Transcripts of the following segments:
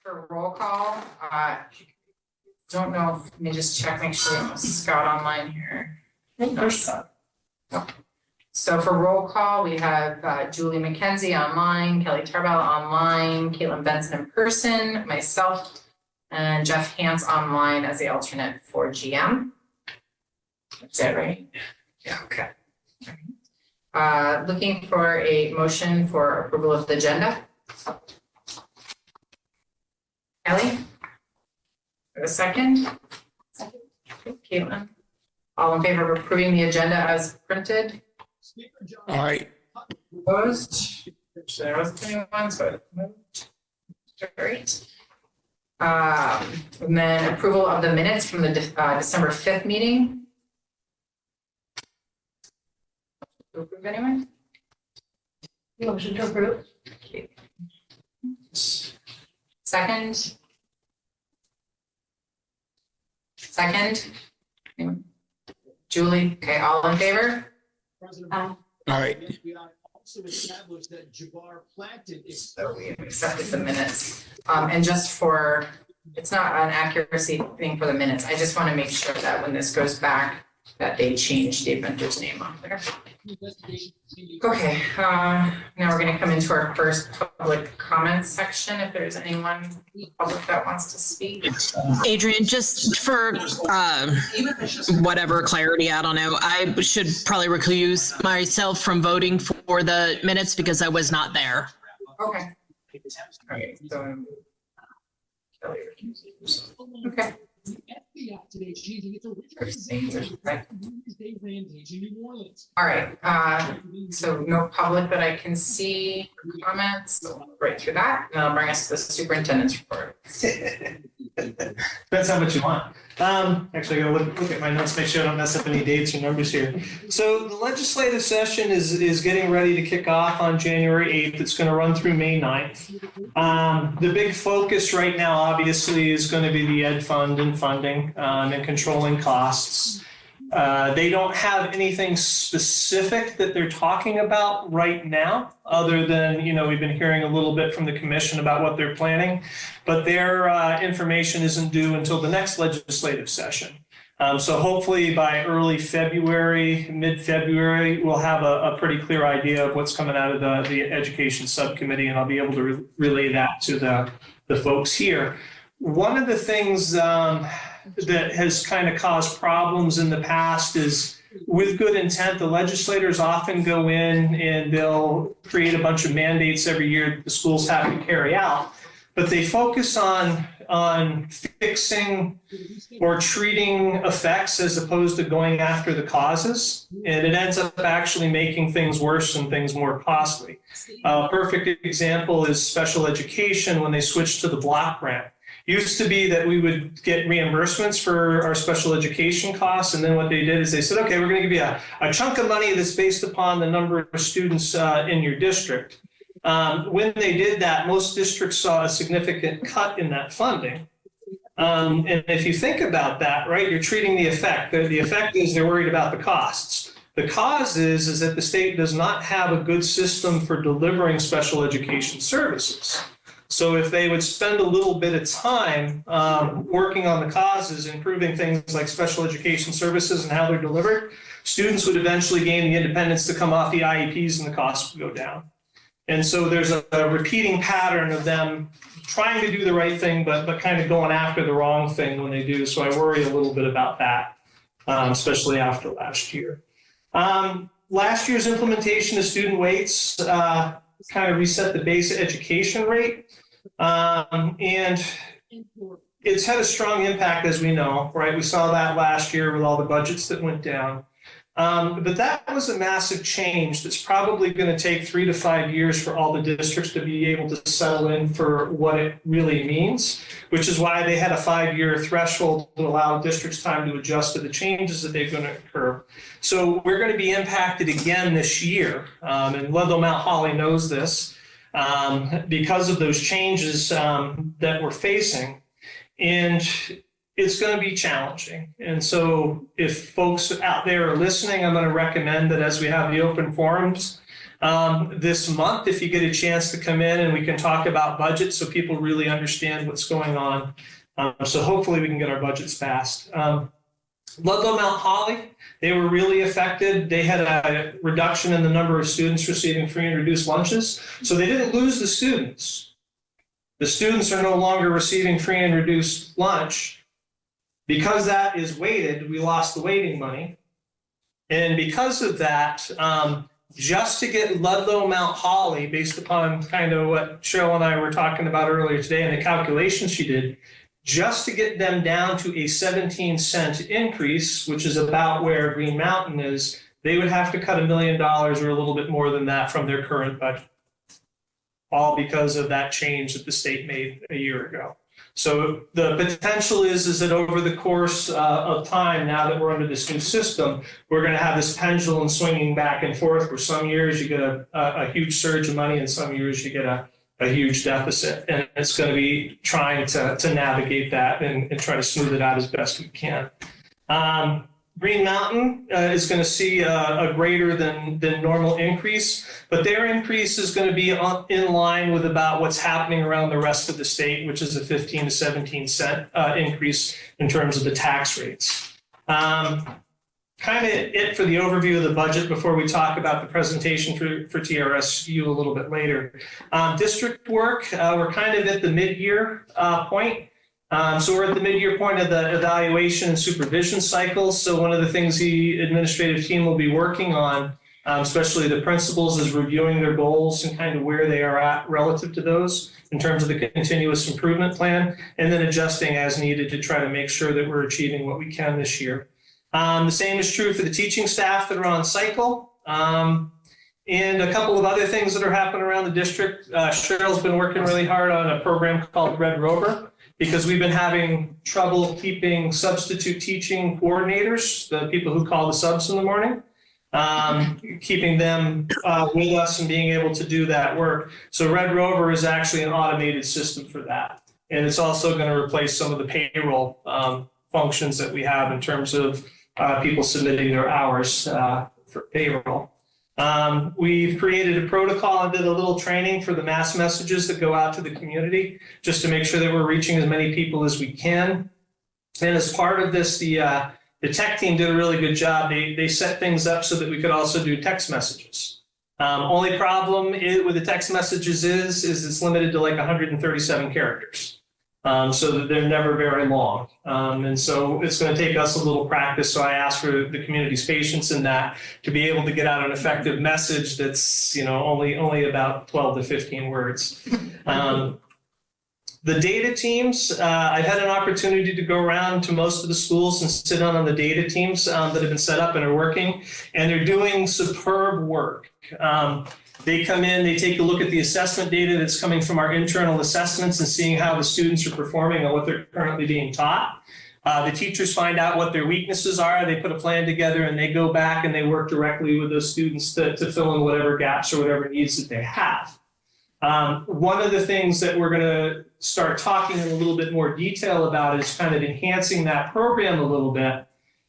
For roll call, don't know, let me just check, make sure we have Scott online here. So for roll call, we have Julie McKenzie online, Kelly Tarbell online, Caitlin Benson in person, myself, and Jeff Hance online as the alternate for GM. Is that right? Yeah, okay. Looking for a motion for approval of the agenda. Ellie? A second? Second. Caitlin? All in favor of approving the agenda as printed? All right. Opposed? There wasn't anyone, so it moved. Great. And then approval of the minutes from the December 5th meeting. To approve anyone? Motion to approve. Okay. Second? Second? Anyone? Julie? Okay, all in favor? All right. Also established that Jabbar planted. So we accepted the minutes. And just for, it's not an accuracy thing for the minutes. I just want to make sure that when this goes back, that they change Dave Venter's name on there. Okay, now we're going to come into our first public comment section. If there's anyone public that wants to speak. Adrian, just for whatever clarity, I don't know, I should probably recuse myself from voting for the minutes because I was not there. Okay. All right, so Kelly recuses herself. Okay. All right, so no public that I can see comments, so right through that, and that'll bring us to the superintendent's report. Depends how much you want. Actually, I gotta look at my notes, make sure I don't mess up any dates or numbers here. So the legislative session is getting ready to kick off on January 8th. It's going to run through May 9th. The big focus right now, obviously, is going to be the ed fund and funding and controlling costs. They don't have anything specific that they're talking about right now, other than, we've been hearing a little bit from the commission about what they're planning, but their information isn't due until the next legislative session. So hopefully by early February, mid-February, we'll have a pretty clear idea of what's coming out of the education subcommittee, and I'll be able to relay that to the folks here. One of the things that has kind of caused problems in the past is, with good intent, the legislators often go in and they'll create a bunch of mandates every year that the schools have to carry out, but they focus on fixing or treating effects as opposed to going after the causes, and it ends up actually making things worse and things more costly. A perfect example is special education when they switched to the block grant. Used to be that we would get reimbursements for our special education costs, and then what they did is they said, okay, we're going to give you a chunk of money that's based upon the number of students in your district. When they did that, most districts saw a significant cut in that funding. And if you think about that, right, you're treating the effect. The effect is they're worried about the costs. The cause is that the state does not have a good system for delivering special education services. So if they would spend a little bit of time working on the causes, improving things like special education services and how they're delivered, students would eventually gain the independence to come off the IEPs and the costs would go down. And so there's a repeating pattern of them trying to do the right thing, but kind of going after the wrong thing when they do. So I worry a little bit about that, especially after last year. Last year's implementation of student weights kind of reset the base education rate. And it's had a strong impact, as we know, right? We saw that last year with all the budgets that went down. But that was a massive change that's probably going to take 3 to 5 years for all the districts to be able to settle in for what it really means, which is why they had a 5-year threshold to allow districts time to adjust to the changes that they're going to occur. So we're going to be impacted again this year, and Ludlow Mount Holly knows this, because of those changes that we're facing. And it's going to be challenging. And so if folks out there are listening, I'm going to recommend that as we have the open forums, this month if you get a chance to come in and we can talk about budget so people really understand what's going on. So hopefully we can get our budgets passed. Ludlow Mount Holly, they were really affected. They had a reduction in the number of students receiving free and reduced lunches. So they didn't lose the students. The students are no longer receiving free and reduced lunch. Because that is weighted, we lost the weighting money. And because of that, just to get Ludlow Mount Holly, based upon kind of what Cheryl and I were talking about earlier today and the calculations she did, just to get them down to a 17-cent increase, which is about where Green Mountain is, they would have to cut $1 million or a little bit more than that from their current budget. All because of that change that the state made a year ago. So the potential is that over the course of time, now that we're under this new system, we're going to have this pendulum swinging back and forth, where some years you get a huge surge of money and some years you get a huge deficit. And it's going to be trying to navigate that and try to smooth it out as best we can. Green Mountain is going to see a greater than normal increase, but their increase is going to be in line with about what's happening around the rest of the state, which is a 15 to 17 cent increase in terms of the tax rates. Kind of it for the overview of the budget before we talk about the presentation for TRSU a little bit later. District work, we're kind of at the mid-year point. So we're at the mid-year point of the evaluation and supervision cycles. So one of the things the administrative team will be working on, especially the principals, is reviewing their goals and kind of where they are at relative to those in terms of the continuous improvement plan, and then adjusting as needed to try to make sure that we're achieving what we can this year. The same is true for the teaching staff that are on cycle. And a couple of other things that are happening around the district. Cheryl's been working really hard on a program called Red Rover, because we've been having trouble keeping substitute teaching coordinators, the people who call the subs in the morning, keeping them with us and being able to do that work. So Red Rover is actually an automated system for that. And it's also going to replace some of the payroll functions that we have in terms of people submitting their hours for payroll. We've created a protocol and did a little training for the mass messages that go out to the community, just to make sure that we're reaching as many people as we can. And as part of this, the tech team did a really good job. They set things up so that we could also do text messages. Only problem with the text messages is it's limited to like 137 characters. So that they're never very long. And so it's going to take us a little practice. So I ask for the community's patience in that, to be able to get out an effective message that's, only about 12 to 15 words. The data teams, I've had an opportunity to go around to most of the schools and sit on the data teams that have been set up and are working, and they're doing superb work. They come in, they take a look at the assessment data that's coming from our internal assessments and seeing how the students are performing and what they're currently being taught. The teachers find out what their weaknesses are, they put a plan together, and they go back and they work directly with those students to fill in whatever gaps or whatever needs that they have. One of the things that we're going to start talking in a little bit more detail about is kind of enhancing that program a little bit,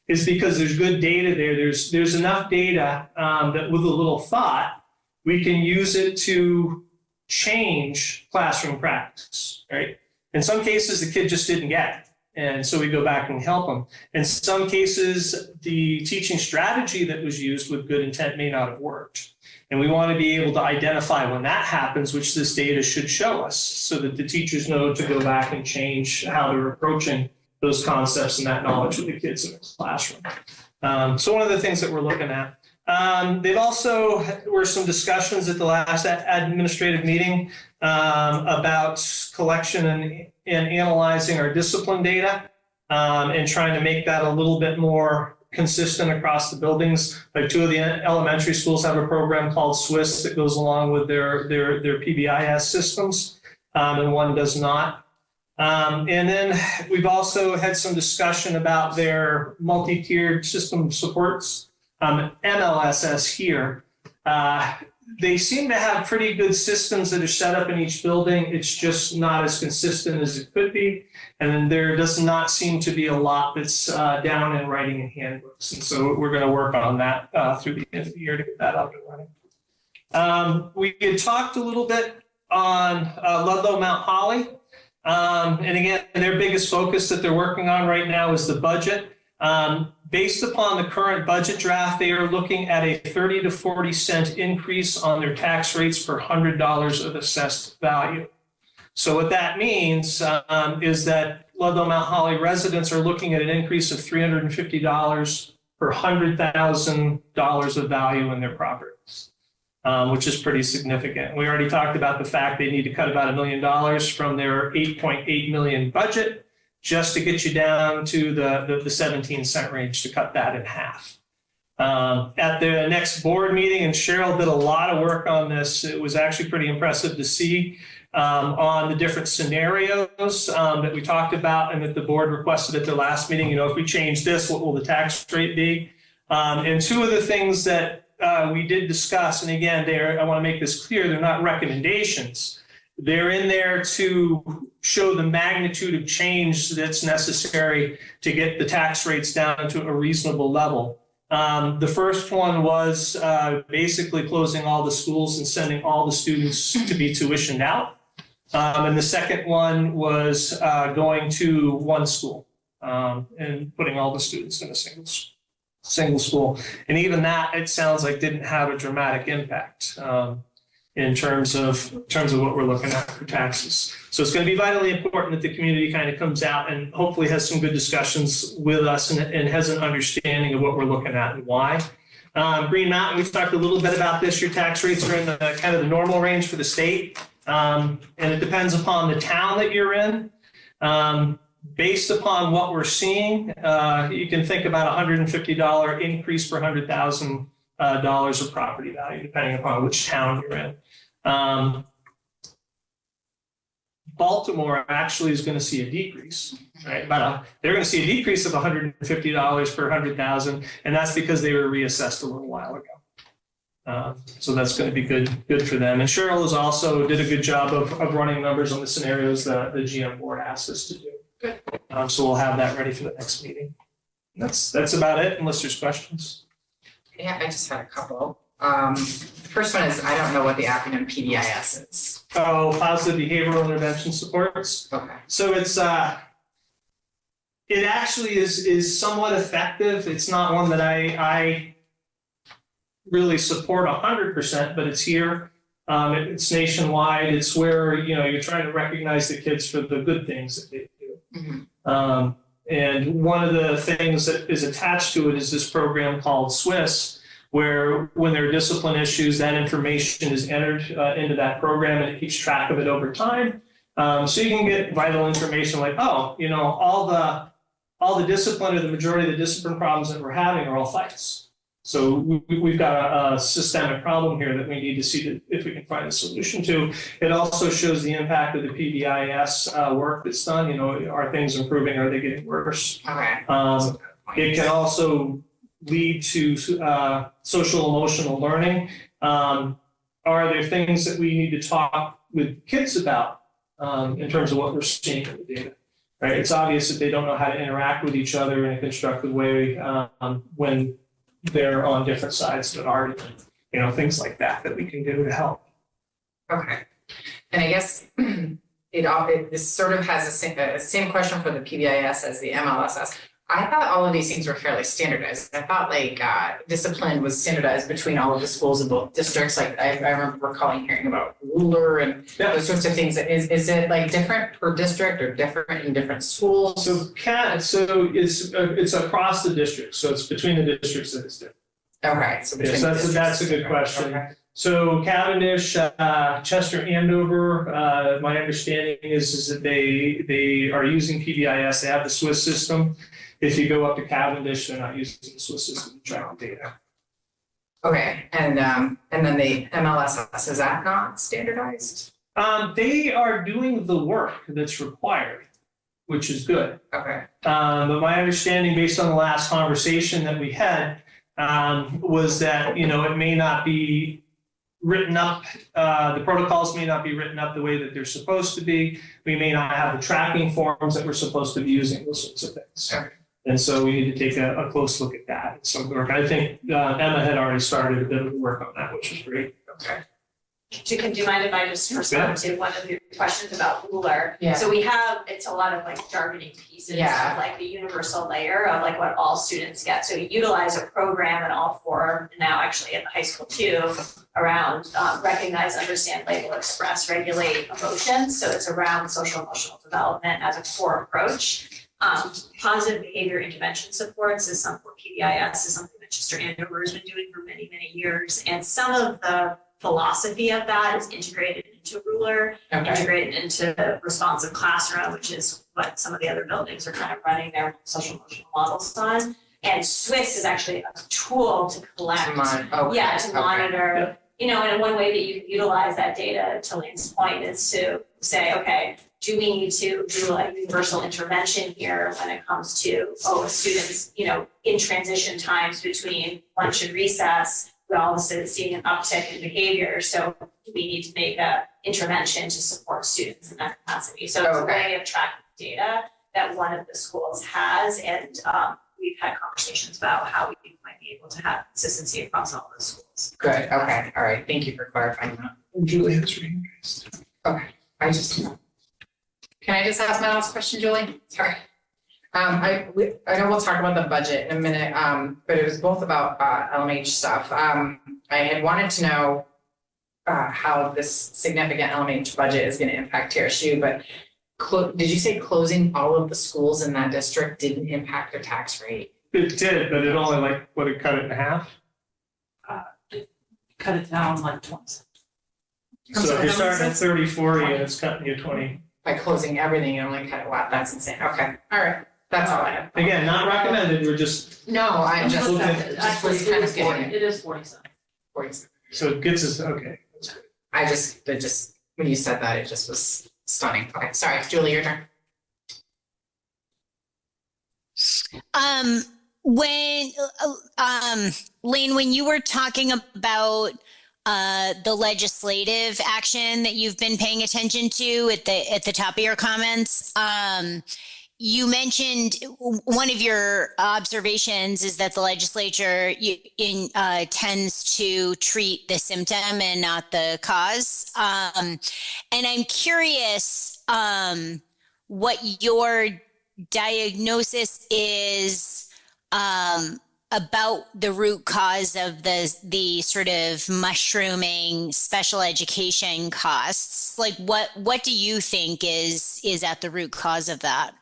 is because there's good data there. There's enough data that with a little thought, we can use it to change classroom practice, right? In some cases, the kid just didn't get it, and so we go back and help them. In some cases, the teaching strategy that was used with good intent may not have worked. And we want to be able to identify when that happens, which this data should show us, so that the teachers know to go back and change how they're approaching those concepts and that knowledge with the kids in the classroom. So one of the things that we're looking at. They've also were some discussions at the last administrative meeting about collection and analyzing our discipline data and trying to make that a little bit more consistent across the buildings. Like 2 of the elementary schools have a program called SWIS that goes along with their PBIS systems, and one does not. And then we've also had some discussion about their multi-tiered system supports. MLSS here, they seem to have pretty good systems that are set up in each building. It's just not as consistent as it could be. And then there does not seem to be a lot that's down in writing and handbooks. And so we're going to work on that through the end of the year to get that up and running. We had talked a little bit on Ludlow Mount Holly. And again, their biggest focus that they're working on right now is the budget. Based upon the current budget draft, they are looking at a 30 to 40 cent increase on their tax rates per $100 of assessed value. So what that means is that Ludlow Mount Holly residents are looking at an increase of $350 per $100,000 of value in their properties, which is pretty significant. We already talked about the fact they need to cut about $1 million from their 8.8 million budget just to get you down to the 17 cent range to cut that in half. At the next board meeting, and Cheryl did a lot of work on this, it was actually pretty impressive to see on the different scenarios that we talked about and that the board requested at the last meeting. You know, if we change this, what will the tax rate be? And two of the things that we did discuss, and again, I want to make this clear, they're not recommendations. They're in there to show the magnitude of change that's necessary to get the tax rates down to a reasonable level. The first one was basically closing all the schools and sending all the students to be tuitioned out. And the second one was going to one school and putting all the students in a single school. And even that, it sounds like, didn't have a dramatic impact in terms of what we're looking at for taxes. So it's going to be vitally important that the community kind of comes out and hopefully has some good discussions with us and has an understanding of what we're looking at and why. Green Mountain, we've talked a little bit about this. Your tax rates are in the kind of the normal range for the state. And it depends upon the town that you're in. Based upon what we're seeing, you can think about $150 increase per $100,000 of property value, depending upon which town you're in. Baltimore actually is going to see a decrease, right? But they're going to see a decrease of $150 per 100,000, and that's because they were reassessed a little while ago. So that's going to be good for them. And Cheryl has also did a good job of running numbers on the scenarios that the GM board asked us to do. Good. So we'll have that ready for the next meeting. That's about it, unless there's questions. Yeah, I just had a couple. The first one is, I don't know what the acronym PBIS is. Oh, Positive Behavioral Intervention Supports. Okay. So it's it actually is somewhat effective. It's not one that I really support 100%, but it's here. It's nationwide. It's where, you know, you're trying to recognize the kids for the good things that they do. Mm-hmm. And one of the things that is attached to it is this program called SWIS, where when there are discipline issues, that information is entered into that program and it keeps track of it over time. So you can get vital information like, oh, you know, all the discipline or the majority of the discipline problems that we're having are all fights. So we've got a systemic problem here that we need to see if we can find a solution to. It also shows the impact of the PBIS work that's done. You know, are things improving? Are they getting worse? Okay. It can also lead to social emotional learning. Are there things that we need to talk with kids about in terms of what we're seeing in the data? Right? It's obvious that they don't know how to interact with each other in a constructive way when they're on different sides of an argument. You know, things like that we can do to help. Okay. And I guess this sort of has the same question for the PBIS as the MLSS. I thought all of these things were fairly standardized. I thought like discipline was standardized between all of the schools in both districts. Like I remember recalling hearing about ruler and those sorts of things. Is it like different per district or different in different schools? So it's across the district. So it's between the districts that it's different. Okay. So between that's a good question. Okay. So Cavendish, Chester, Andover, my understanding is that they are using PBIS. They have the Swiss system. If you go up to Cavendish, they're not using the Swiss system to track the data. Okay, and then the MLSS, is that not standardized? They are doing the work that's required, which is good. Okay. But my understanding, based on the last conversation that we had, was that, you know, it may not be written up, the protocols may not be written up the way that they're supposed to be. We may not have the tracking forms that we're supposed to be using, those sorts of things. Okay. And so we need to take a close look at that. Some work. I think Emma had already started a bit of work on that, which was great. Okay. Do you mind if I just respond to one of your questions about ruler? Yeah. So it's a lot of like jargoning pieces Yeah. of like the universal layer of like what all students get. So we utilize a program in all four, now actually at the high school too, around recognize, understand, label, express, regulate emotions. So it's around social emotional development as a core approach. Positive behavior intervention supports is something, PBIS is something that Mr. Andover has been doing for many, many years. And some of the philosophy of that is integrated into ruler, integrated into responsive classroom, which is what some of the other buildings are kind of running their social emotional models on. And Swiss is actually a tool to collect, to monitor, you know, and one way that you can utilize that data, to Lane's point, is to say, okay, do we need to do a universal intervention here when it comes to, students, you know, in transition times between lunch and recess, we all of a sudden seeing an uptick in behavior. So we need to make a intervention to support students in that capacity. So it's a way of tracking data that one of the schools has, and we've had conversations about how we might be able to have consistency across all those schools. Good, okay, all right, thank you for clarifying that. Julie has reading. Okay, can I just ask my last question, Julie? Sorry. I know we'll talk about the budget in a minute, but it was both about LMH stuff. I had wanted to know how this significant LMH budget is going to impact TRSU, but did you say closing all of the schools in that district didn't impact their tax rate? It did, but it only would it cut it in half? Cut it down like twice. So you're starting at 30, 40, and it's cutting you 20. By closing everything, you only cut it, wow, that's insane. Okay, all right, that's all I have. Again, not recommended, we're just, No, I just looking at- Actually, was kind of getting it is 47. it. so it gets us, okay. I just, when you said that, it just was stunning. Okay, sorry, Julie, your turn. When Lane, when you were talking about the legislative action that you've been paying attention to at the top of your comments, you mentioned one of your observations is that the legislature tends to treat the symptom and not the cause. And I'm curious what your diagnosis is about the root cause of the sort of mushrooming special education costs. Like what do you think is at the root cause of that?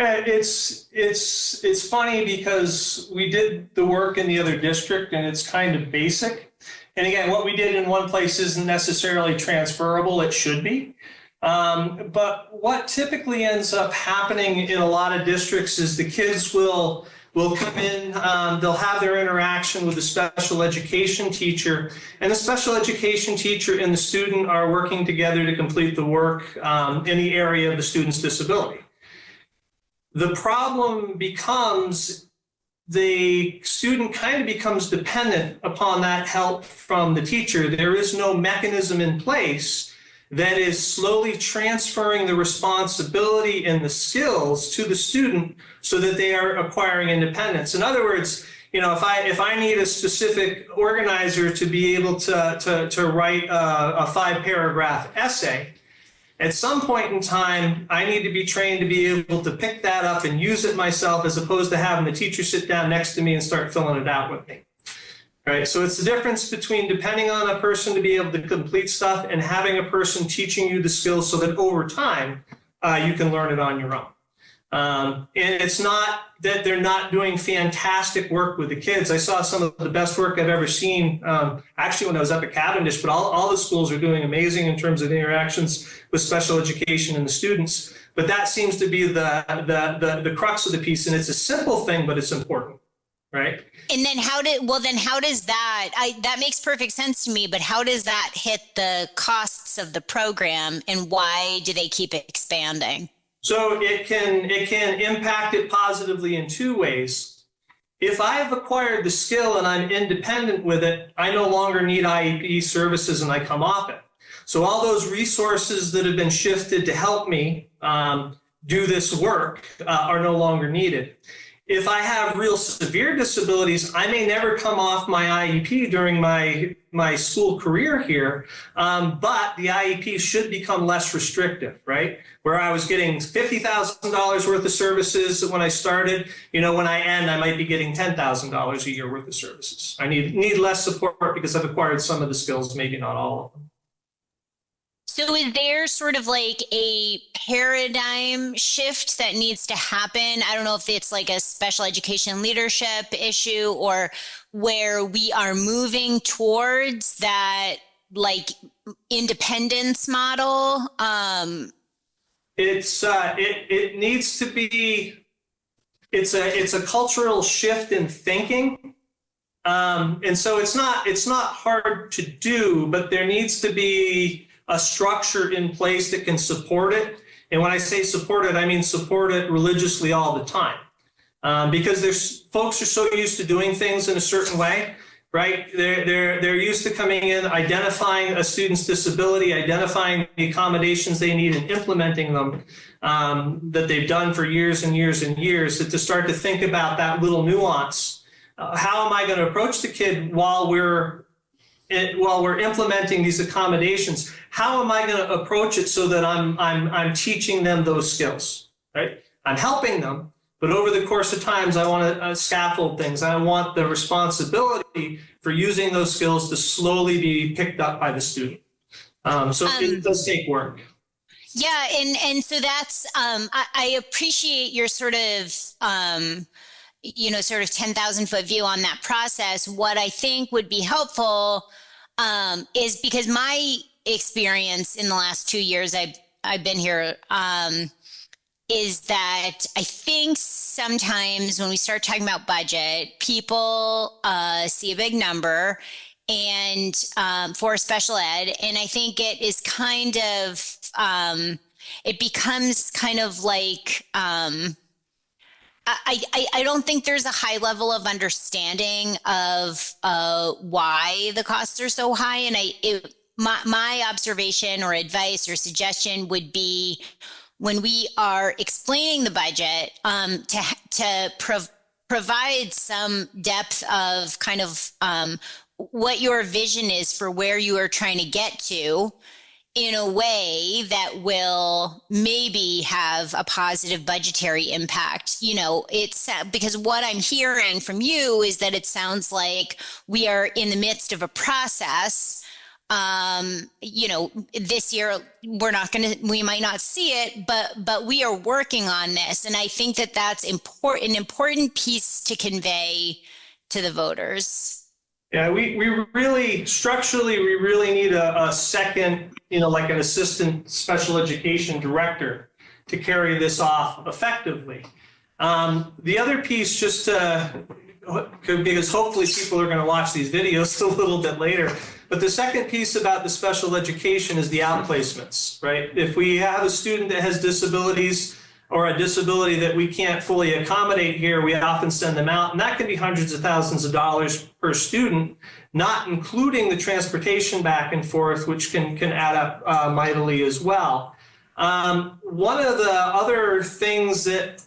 It's funny because we did the work in the other district and it's kind of basic. And again, what we did in one place isn't necessarily transferable. It should be. But what typically ends up happening in a lot of districts is the kids will come in, they'll have their interaction with the special education teacher, and the special education teacher and the student are working together to complete the work in the area of the student's disability. The problem becomes the student kind of becomes dependent upon that help from the teacher. There is no mechanism in place that is slowly transferring the responsibility and the skills to the student so that they are acquiring independence. In other words, you know, if I need a specific organizer to be able to write a 5-paragraph essay, at some point in time, I need to be trained to be able to pick that up and use it myself, as opposed to having the teacher sit down next to me and start filling it out with me. Right? So it's the difference between depending on a person to be able to complete stuff and having a person teaching you the skills so that over time you can learn it on your own. And it's not that they're not doing fantastic work with the kids. I saw some of the best work I've ever seen, actually when I was up at Cavendish, but all the schools are doing amazing in terms of interactions with special education and the students. But that seems to be the crux of the piece, and it's a simple thing, but it's important, right? And then how does that makes perfect sense to me, but how does that hit the costs of the program, and why do they keep expanding? So it can impact it positively in two ways. If I have acquired the skill and I'm independent with it, I no longer need IEP services and I come off it. So all those resources that have been shifted to help me do this work are no longer needed. if I have real severe disabilities, I may never come off my IEP during my school career here, but the IEP should become less restrictive, right? Where I was getting $50,000 worth of services when I started, when I end, I might be getting $10,000 a year worth of services. I need less support because I've acquired some of the skills, maybe not all of them. So is there sort of like a paradigm shift that needs to happen? I don't know if it's like a special education leadership issue or where we are moving towards that like independence model. It needs to be, it's a cultural shift in thinking. And so it's not hard to do, but there needs to be a structure in place that can support it. And when I say support it, I mean support it religiously all the time. Because folks are so used to doing things in a certain way, right? They're used to coming in, identifying a student's disability, identifying the accommodations they need and implementing them that they've done for years and years and years. That to start to think about that little nuance, how am I going to approach the kid while we're implementing these accommodations? How am I going to approach it so that I'm teaching them those skills, right? I'm helping them, but over the course of times, I want to scaffold things. I want the responsibility for using those skills to slowly be picked up by the student. So it does take work. Yeah, and so that's I appreciate your sort of sort of 10,000-foot view on that process. What I think would be helpful is because my experience in the last 2 years I've been here is that I think sometimes when we start talking about budget, people see a big number and for special ed, and I think it is kind of it becomes kind of like I don't think there's a high level of understanding of why the costs are so high. And my observation or advice or suggestion would be when we are explaining the budget to provide some depth of kind of what your vision is for where you are trying to get to in a way that will maybe have a positive budgetary impact. It's because what I'm hearing from you is that it sounds like we are in the midst of a process. This year we might not see it, but we are working on this. And I think that that's an important piece to convey to the voters. Yeah, we really, structurally, we really need a second, like an assistant special education director to carry this off effectively. The other piece, because hopefully people are going to watch these videos a little bit later, but the second piece about the special education is the outplacements, right? If we have a student that has disabilities or a disability that we can't fully accommodate here, we often send them out, and that can be hundreds of thousands of dollars per student, not including the transportation back and forth, which can add up mightily as well. One of the other things that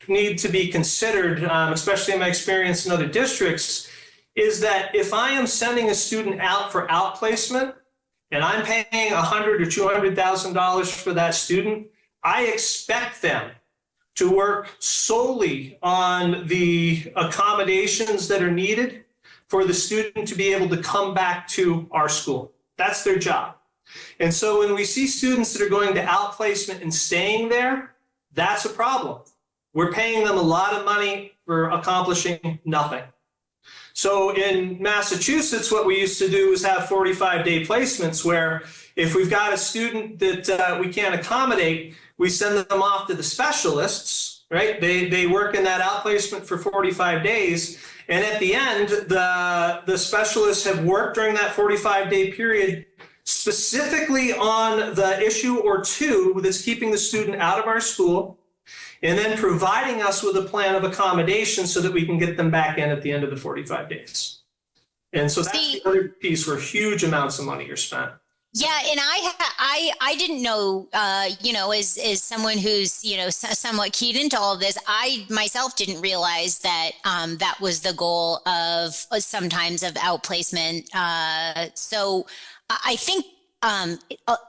need to be considered, especially in my experience in other districts, is that if I am sending a student out for outplacement and I'm paying $100,000 or $200,000 for that student, I expect them to work solely on the accommodations that are needed for the student to be able to come back to our school. That's their job. And so when we see students that are going to outplacement and staying there, that's a problem. We're paying them a lot of money for accomplishing nothing. So in Massachusetts, what we used to do is have 45-day placements where if we've got a student that we can't accommodate, we send them off to the specialists, right? They work in that outplacement for 45 days. And at the end, the specialists have worked during that 45-day period specifically on the issue or two that's keeping the student out of our school, and then providing us with a plan of accommodation so that we can get them back in at the end of the 45 days. And so that's the other piece where huge amounts of money are spent. Yeah, and I didn't know, as someone who's, somewhat keyed into all of this, I myself didn't realize that that was the goal of sometimes of outplacement. So I think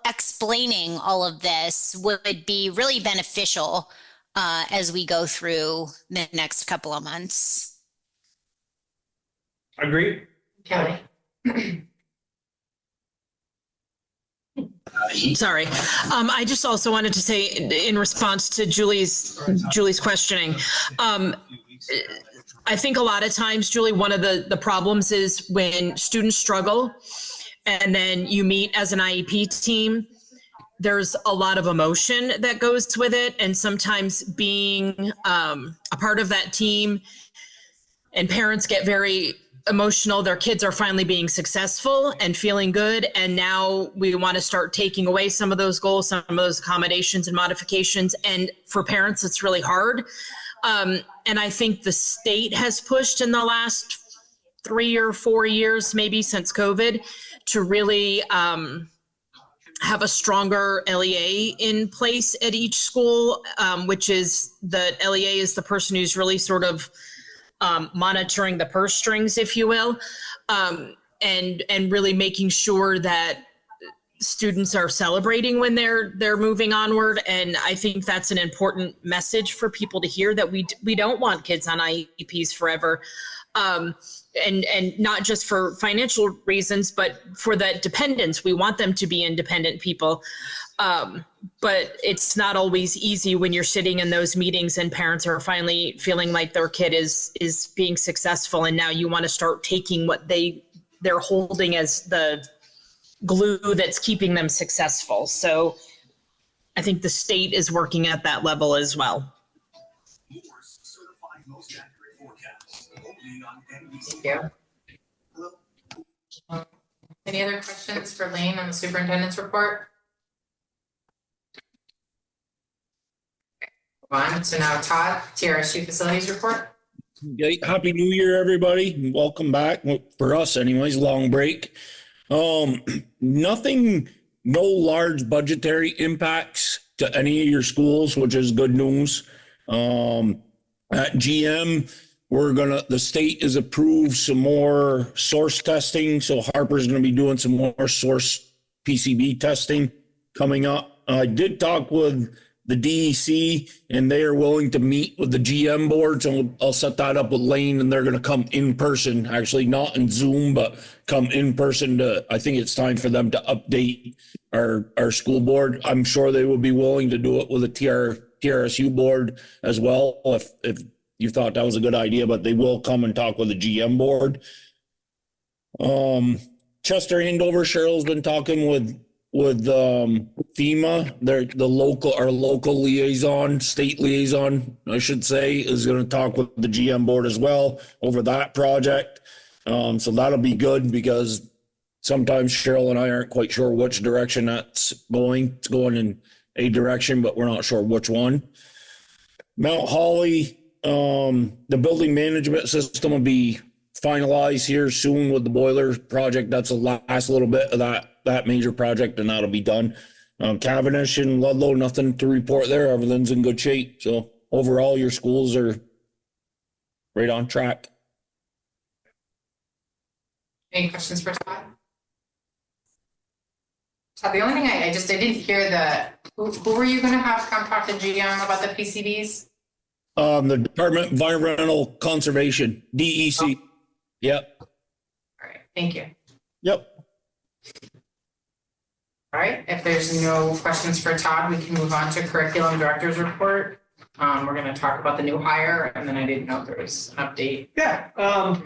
explaining all of this would be really beneficial as we go through the next couple of months. Agreed. Kelly? Sorry. I just also wanted to say in response to Julie's questioning, I think a lot of times, Julie, one of the problems is when students struggle and then you meet as an IEP team, there's a lot of emotion that goes with it. And sometimes being a part of that team and parents get very emotional, their kids are finally being successful and feeling good. And now we want to start taking away some of those goals, some of those accommodations and modifications. And for parents, it's really hard. And I think the state has pushed in the last 3 or 4 years, maybe since COVID, to really have a stronger LEA in place at each school, which is the LEA is the person who's really sort of monitoring the purse strings, if you will, and really making sure that students are celebrating when they're moving onward. And I think that's an important message for people to hear, that we don't want kids on IEPs forever. And not just for financial reasons, but for that dependence. We want them to be independent people. But it's not always easy when you're sitting in those meetings and parents are finally feeling like their kid is being successful. And now you want to start taking what they're holding as the glue that's keeping them successful. So I think the state is working at that level as well. Thank you. Any other questions for Lane on the superintendent's report? One. So now Todd, TRSU facilities report. Okay, Happy New Year, everybody. Welcome back. Well, for us anyways, long break. Nothing, no large budgetary impacts to any of your schools, which is good news. At GM, the state has approved some more source testing. So Harper's going to be doing some more source PCB testing coming up. I did talk with the DEC and they are willing to meet with the GM board. So I'll set that up with Lane and they're going to come in person, actually not in Zoom, but come in person I think it's time for them to update our school board. I'm sure they would be willing to do it with a TRSU board as well. If you thought that was a good idea, but they will come and talk with the GM board. Chester Hindover, Cheryl's been talking with FEMA. They're our local liaison, state liaison, I should say, is going to talk with the GM board as well over that project. So that'll be good because sometimes Cheryl and I aren't quite sure which direction that's going. It's going in a direction, but we're not sure which one. Mount Holly, the building management system will be finalized here soon with the boiler project. That's the last little bit of that major project, and that'll be done. Cavendish and Ludlow, nothing to report there. Everything's in good shape. So overall, your schools are right on track. Any questions for Todd? Todd, the only thing I didn't hear who were you going to have come talk to GM about the PCBs? The Department of Environmental Conservation, DEC. Oh. Yep. All right. Thank you. Yep. All right. If there's no questions for Todd, we can move on to curriculum director's report. We're going to talk about the new hire, and then I didn't know if there was an update. Yeah, a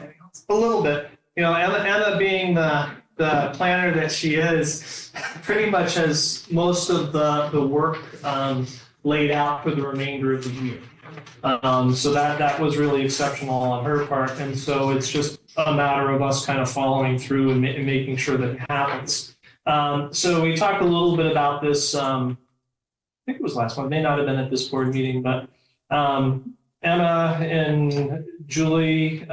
little bit. Emma being the planner that she is, pretty much has most of the work laid out for the remainder of the year. So that was really exceptional on her part. And so it's just a matter of us kind of following through and making sure that it happens. So we talked a little bit about this, I think it was last month, may not have been at this board meeting, but Emma and Julie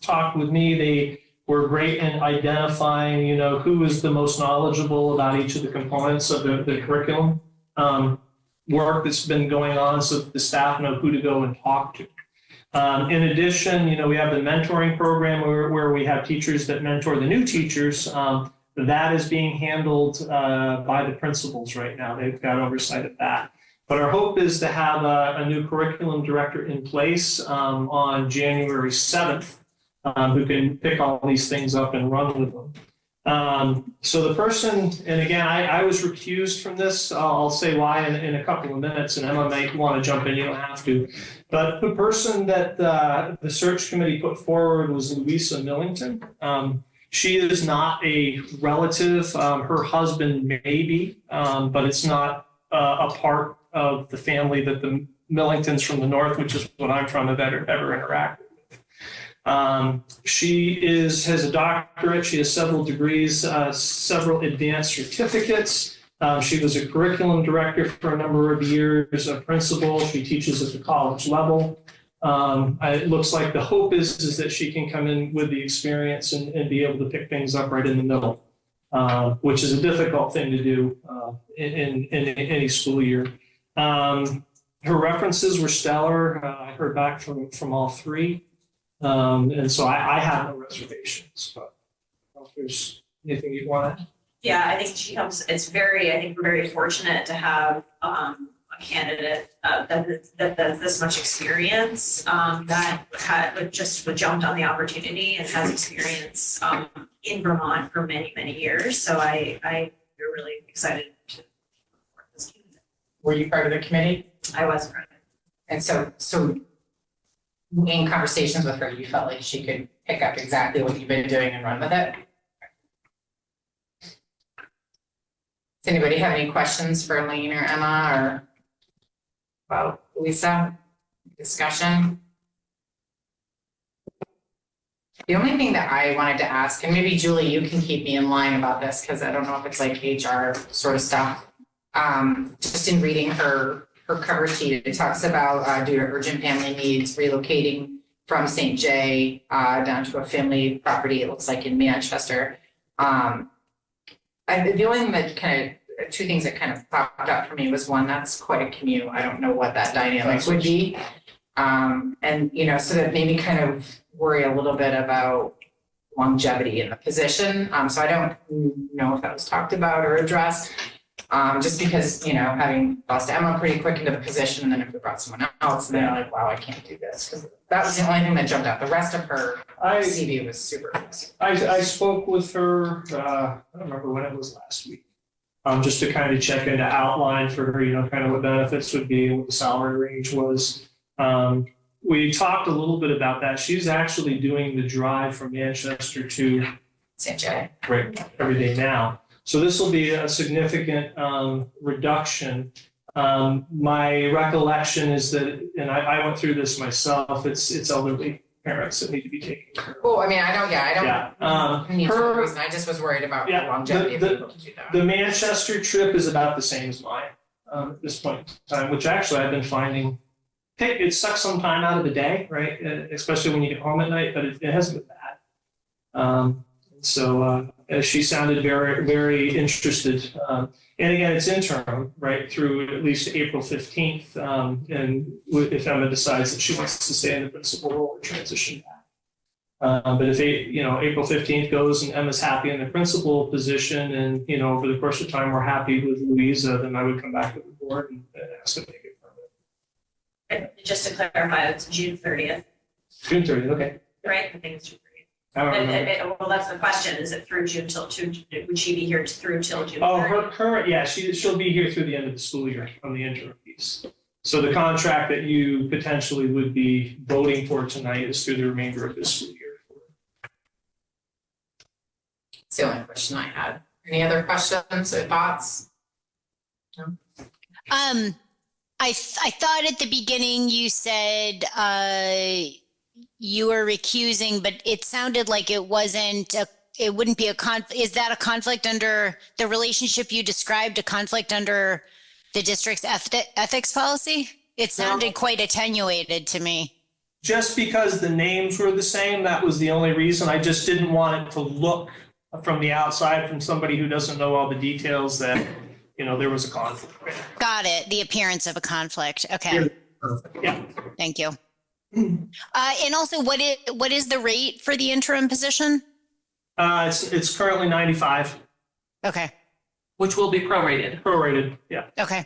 talked with me. They We're great in identifying, who is the most knowledgeable about each of the components of the curriculum. Work that's been going on so that the staff know who to go and talk to. In addition, we have the mentoring program where we have teachers that mentor the new teachers. That is being handled by the principals right now. They've got oversight of that. But our hope is to have a new curriculum director in place on January 7th who can pick all these things up and run with them. So the person, and again, I was recused from this. I'll say why in a couple of minutes, and Emma might want to jump in, you don't have to. But the person that the search committee put forward was Louisa Millington. She is not a relative. Her husband may be, but it's not a part of the family that the Millingtons from the north, which is what I'm from, have ever interacted with. She has a doctorate. She has several degrees, several advanced certificates. She was a curriculum director for a number of years, a principal. She teaches at the college level. It looks like the hope is that she can come in with the experience and be able to pick things up right in the middle, which is a difficult thing to do in any school year. Her references were stellar. I heard back from all three. And so I have no reservations, but I don't know if there's anything you want to add. Yeah, I think she comes, I think we're very fortunate to have a candidate that has this much experience, that just jumped on the opportunity and has experience in Vermont for many, many years. So we're really excited to work with this candidate. Were you part of the committee? I was part of it. And so in conversations with her, you felt like she could pick up exactly what you've been doing and run with it? Does anybody have any questions for Elaine or Emma or about Lisa? Discussion? The only thing that I wanted to ask, and maybe Julie, you can keep me in line about this because I don't know if it's like HR sort of stuff. Just in reading her cover sheet, it talks about due to urgent family needs, relocating from St. Jay down to a family property, it looks like in Manchester. The only thing that two things that kind of popped up for me was one, that's quite a commute. I don't know what that dynamic would be. And, so that made me kind of worry a little bit about longevity in the position. So I don't know if that was talked about or addressed. Just because, having lost Emma pretty quick into the position, and then if we brought someone else, then they're like, wow, I can't do this. Because that was the only thing that jumped out. The rest of her CV was super impressive. I spoke with her, I don't remember when it was last week, just to kind of check into outline for her, kind of what benefits would be and what the salary range was. We talked a little bit about that. She's actually doing the drive from Manchester to St. Jay. Right, every day now. So this will be a significant reduction. My recollection is that, and I went through this myself, it's elderly parents that need to be taken care of. Oh, I mean, I don't need Her- to reason. I just was worried about the Yeah, longevity of being able to do that. The Manchester trip is about the same as mine at this point in time, which actually I've been finding, it sucks some time out of the day, right? Especially when you get home at night, but it hasn't been bad. So she sounded very, very interested. And again, it's interim, right, through at least April 15th. And if Emma decides that she wants to stay in the principal role or transition back. But if April 15th goes and Emma's happy in the principal position and, over the course of time, we're happy with Louisa, then I would come back to the board and ask to make it permanent. And just to clarify, it's June 30th, June 30th, okay. right? I think it's June 30th. I don't remember. Well, that's the question. Is it through June would she be here through till June? Oh, 30th? she'll be here through the end of the school year on the interim piece. So the contract that you potentially would be voting for tonight is through the remainder of this school year. It's the only question I had. Any other questions or thoughts? No? I thought at the beginning you said you were recusing, but it sounded like it wouldn't be is that a conflict under the relationship you described, a conflict under the district's ethics policy? It sounded quite attenuated to me. just because the names were the same, that was the only reason. I just didn't want it to look from the outside, from somebody who doesn't know all the details, that, you know, there was a conflict. Got it. The appearance of a conflict. Okay. Yeah. Thank you. And also, what is the rate for the interim position? It's currently 95. Okay. Which will be prorated. Prorated, yeah. Okay.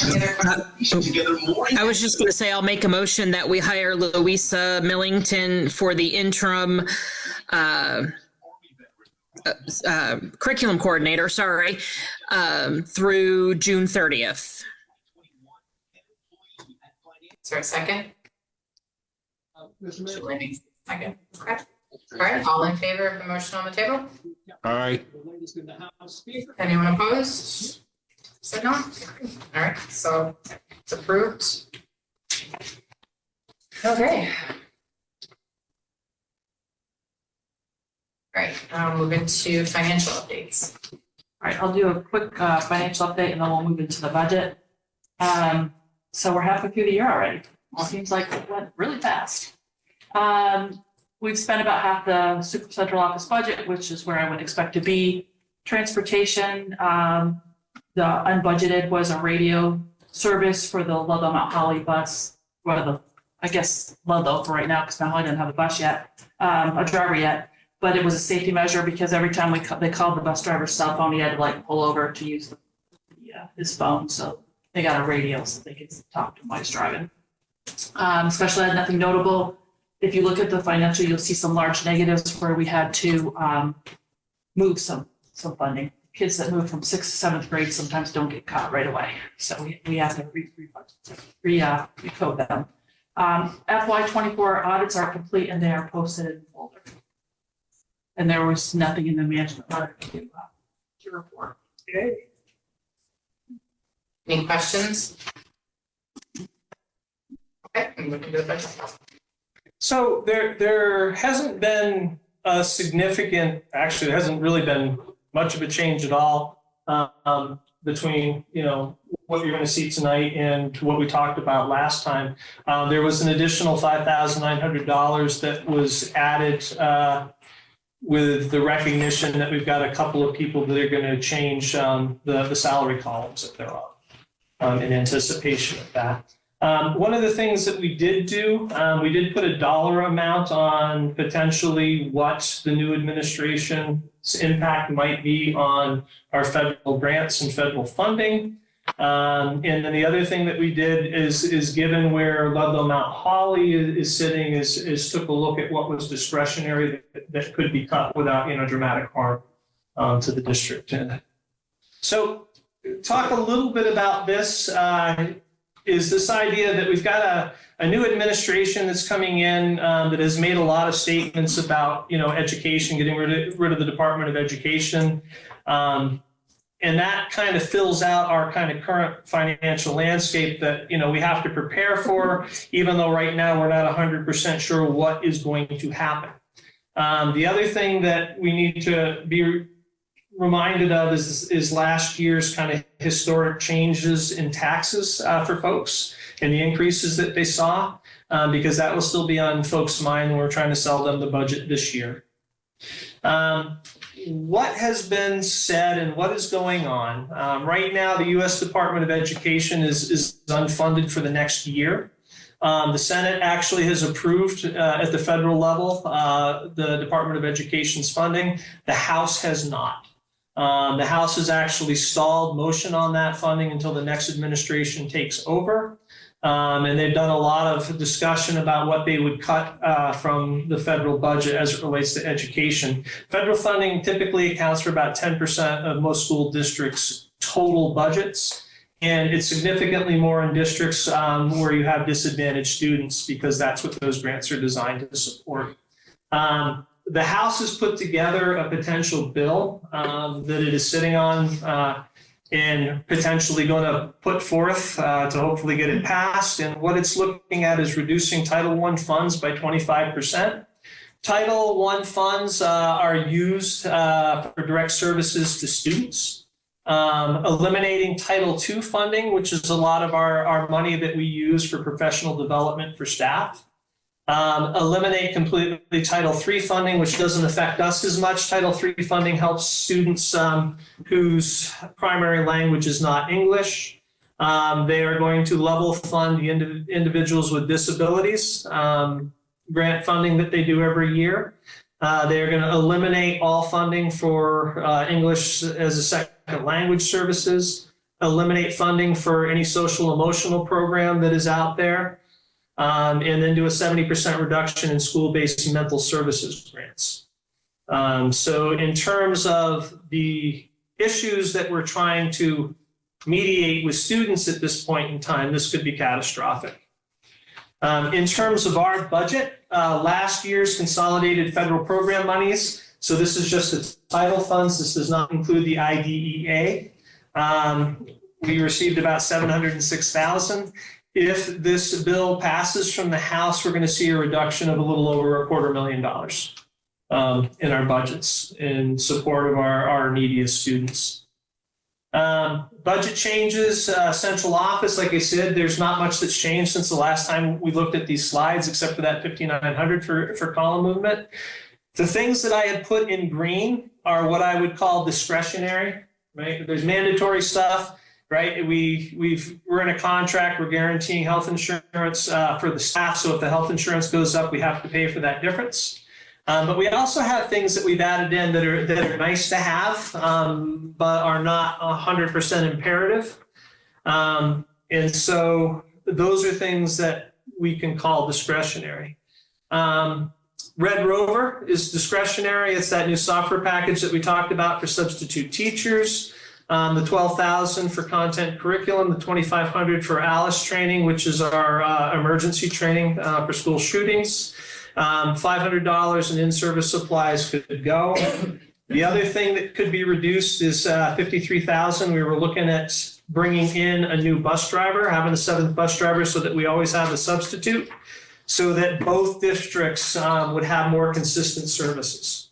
Any other questions? I was just going to say, I'll make a motion that we hire Louisa Millington for the interim curriculum coordinator, through June 30th. Is there a second? Mr. Mayor, Julie, second. Okay. All right, all in favor of the motion on the table? All right. the latest in the House Speaker. Anyone opposed? So no? All right, so it's approved. Okay. All right, now move into financial updates. All right, I'll do a quick financial update and then we'll move into the budget. So we're halfway through the year already. Well, it seems like it went really fast. We've spent about half the super central office budget, which is where I would expect to be. Transportation, the unbudgeted was a radio service for the Ludlow Mount Holly bus. Well, I guess Ludlow for right now, because Mount Holly doesn't have a bus yet, a driver yet. But it was a safety measure because every time they called the bus driver's cell phone, he had to like pull over to use his phone. So they got a radio so they could talk to him while he's driving. Special ed, nothing notable. If you look at the financial, you'll see some large negatives where we had to move some funding. Kids that move from 6th to 7th grade sometimes don't get caught right away. So we have to recode them. FY24 audits are complete and they are posted in the folder. And there was nothing in the management letter to report. Okay. Any questions? Okay, I'm moving to the budget. So there hasn't been a significant, actually, there hasn't really been much of a change at all between, you know, what you're going to see tonight and what we talked about last time. There was an additional $5,900 that was added with the recognition that we've got a couple of people that are going to change the salary columns that they're on in anticipation of that. One of the things that we did do, we did put a dollar amount on potentially what the new administration's impact might be on our federal grants and federal funding. And then the other thing that we did is given where Ludlow Mount Holly is sitting, is took a look at what was discretionary that could be cut without, you know, dramatic harm to the district. So talk a little bit about this. Is this idea that we've got a new administration that's coming in that has made a lot of statements about, you know, education, getting rid of the Department of Education. And that kind of fills out our kind of current financial landscape that, you know, we have to prepare for, even though right now we're not 100% sure what is going to happen. The other thing that we need to be reminded of is last year's kind of historic changes in taxes for folks and the increases that they saw, because that will still be on folks' mind when we're trying to sell them the budget this year. What has been said and what is going on? Right now, the U.S. Department of Education is unfunded for the next year. The Senate actually has approved at the federal level the Department of Education's funding. The House has not. The House has actually stalled motion on that funding until the next administration takes over. And they've done a lot of discussion about what they would cut from the federal budget as it relates to education. Federal funding typically accounts for about 10% of most school districts' total budgets. And it's significantly more in districts where you have disadvantaged students, because that's what those grants are designed to support. The House has put together a potential bill that it is sitting on and potentially going to put forth to hopefully get it passed. And what it's looking at is reducing Title I funds by 25%. Title I funds are used for direct services to students. Eliminating Title II funding, which is a lot of our money that we use for professional development for staff. Eliminate completely Title III funding, which doesn't affect us as much. Title III funding helps students whose primary language is not English. They are going to level fund the individuals with disabilities, grant funding that they do every year. They are going to eliminate all funding for English as a second language services, eliminate funding for any social emotional program that is out there, and then do a 70% reduction in school-based mental services grants. So in terms of the issues that we're trying to mediate with students at this point in time, this could be catastrophic. In terms of our budget, last year's consolidated federal program monies, so this is just the title funds, this does not include the IDEA. We received about $706,000. If this bill passes from the House, we're going to see a reduction of a little over $250,000 in our budgets in support of our neediest students. Budget changes, central office, like I said, there's not much that's changed since the last time we looked at these slides, except for that 5,900 for column movement. The things that I had put in green are what I would call discretionary, right? There's mandatory stuff, right? We're in a contract, we're guaranteeing health insurance for the staff. So if the health insurance goes up, we have to pay for that difference. But we also have things that we've added in that are nice to have, but are not 100% imperative. And so those are things that we can call discretionary. Red Rover is discretionary. It's that new software package that we talked about for substitute teachers. The $12,000 for content curriculum, the $2,500 for ALICE training, which is our emergency training for school shootings. $500 in in-service supplies could go. The other thing that could be reduced is $53,000. We were looking at bringing in a new bus driver, having a 7th bus driver so that we always have a substitute, so that both districts would have more consistent services.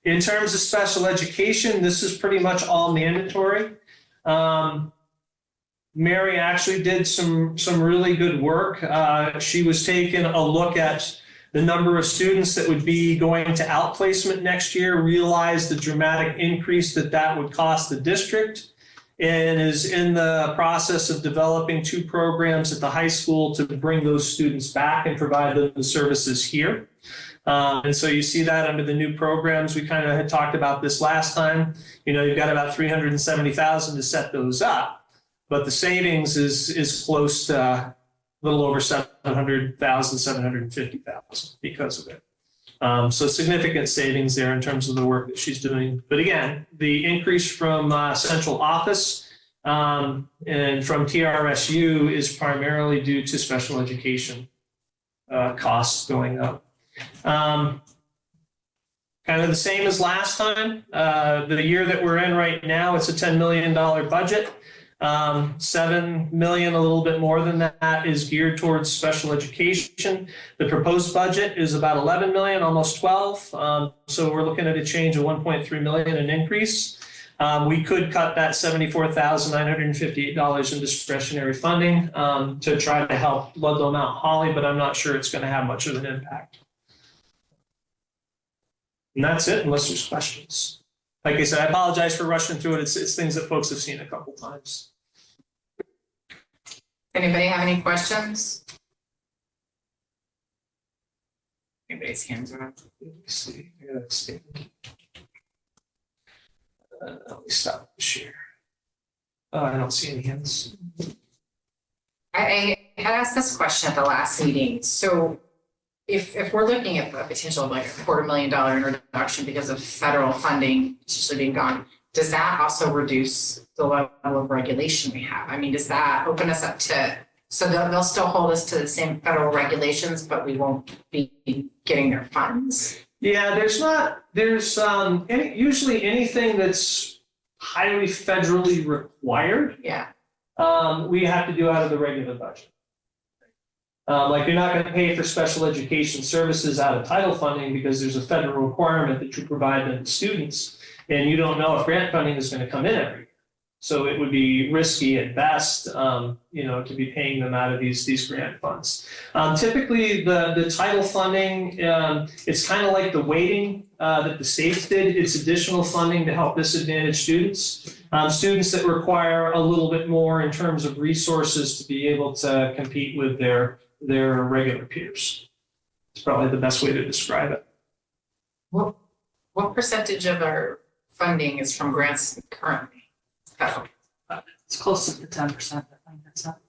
In terms of special education, this is pretty much all mandatory. Mary actually did some really good work. She was taking a look at the number of students that would be going to outplacement next year, realized the dramatic increase that would cost the district, and is in the process of developing 2 programs at the high school to bring those students back and provide them the services here. And so you see that under the new programs. We kind of had talked about this last time. You know, you've got about $370,000 to set those up. But the savings is close to a little over $700,000, $750,000 because of it. So significant savings there in terms of the work that she's doing. But again, the increase from central office and from TRSU is primarily due to special education costs going up. Kind of the same as last time. The year that we're in right now, it's a $10 million budget. 7 million, a little bit more than that, is geared towards special education. The proposed budget is about 11 million, almost 12. So we're looking at a change of 1.3 million, an increase. We could cut that $74,958 in discretionary funding to try to help Ludlow Mount Holly, but I'm not sure it's going to have much of an impact. And that's it, unless there's questions. Like I said, I apologize for rushing through it. It's things that folks have seen a couple times. Anybody have any questions? Anybody's hands are up? Let me see. I gotta see. Let me stop the share. Oh, I don't see any hands. I had asked this question at the last meeting. So if we're looking at the potential of like a $250,000 reduction because of federal funding potentially being gone, does that also reduce the level of regulation we have? I mean, does that open us up to, so they'll still hold us to the same federal regulations, but we won't be getting their funds? Yeah, there's usually anything that's highly federally required. Yeah. We have to do out of the regular budget. Like you're not going to pay for special education services out of title funding because there's a federal requirement that you provide them to students, and you don't know if grant funding is going to come in every year. So it would be risky at best, to be paying them out of these grant funds. Typically, the title funding, it's kind of like the weighting that the states did. It's additional funding to help disadvantaged students. Students that require a little bit more in terms of resources to be able to compete with their regular peers. It's probably the best way to describe it. What percentage of our funding is from grants currently? Oh, It's close to the 10%, I think that's not.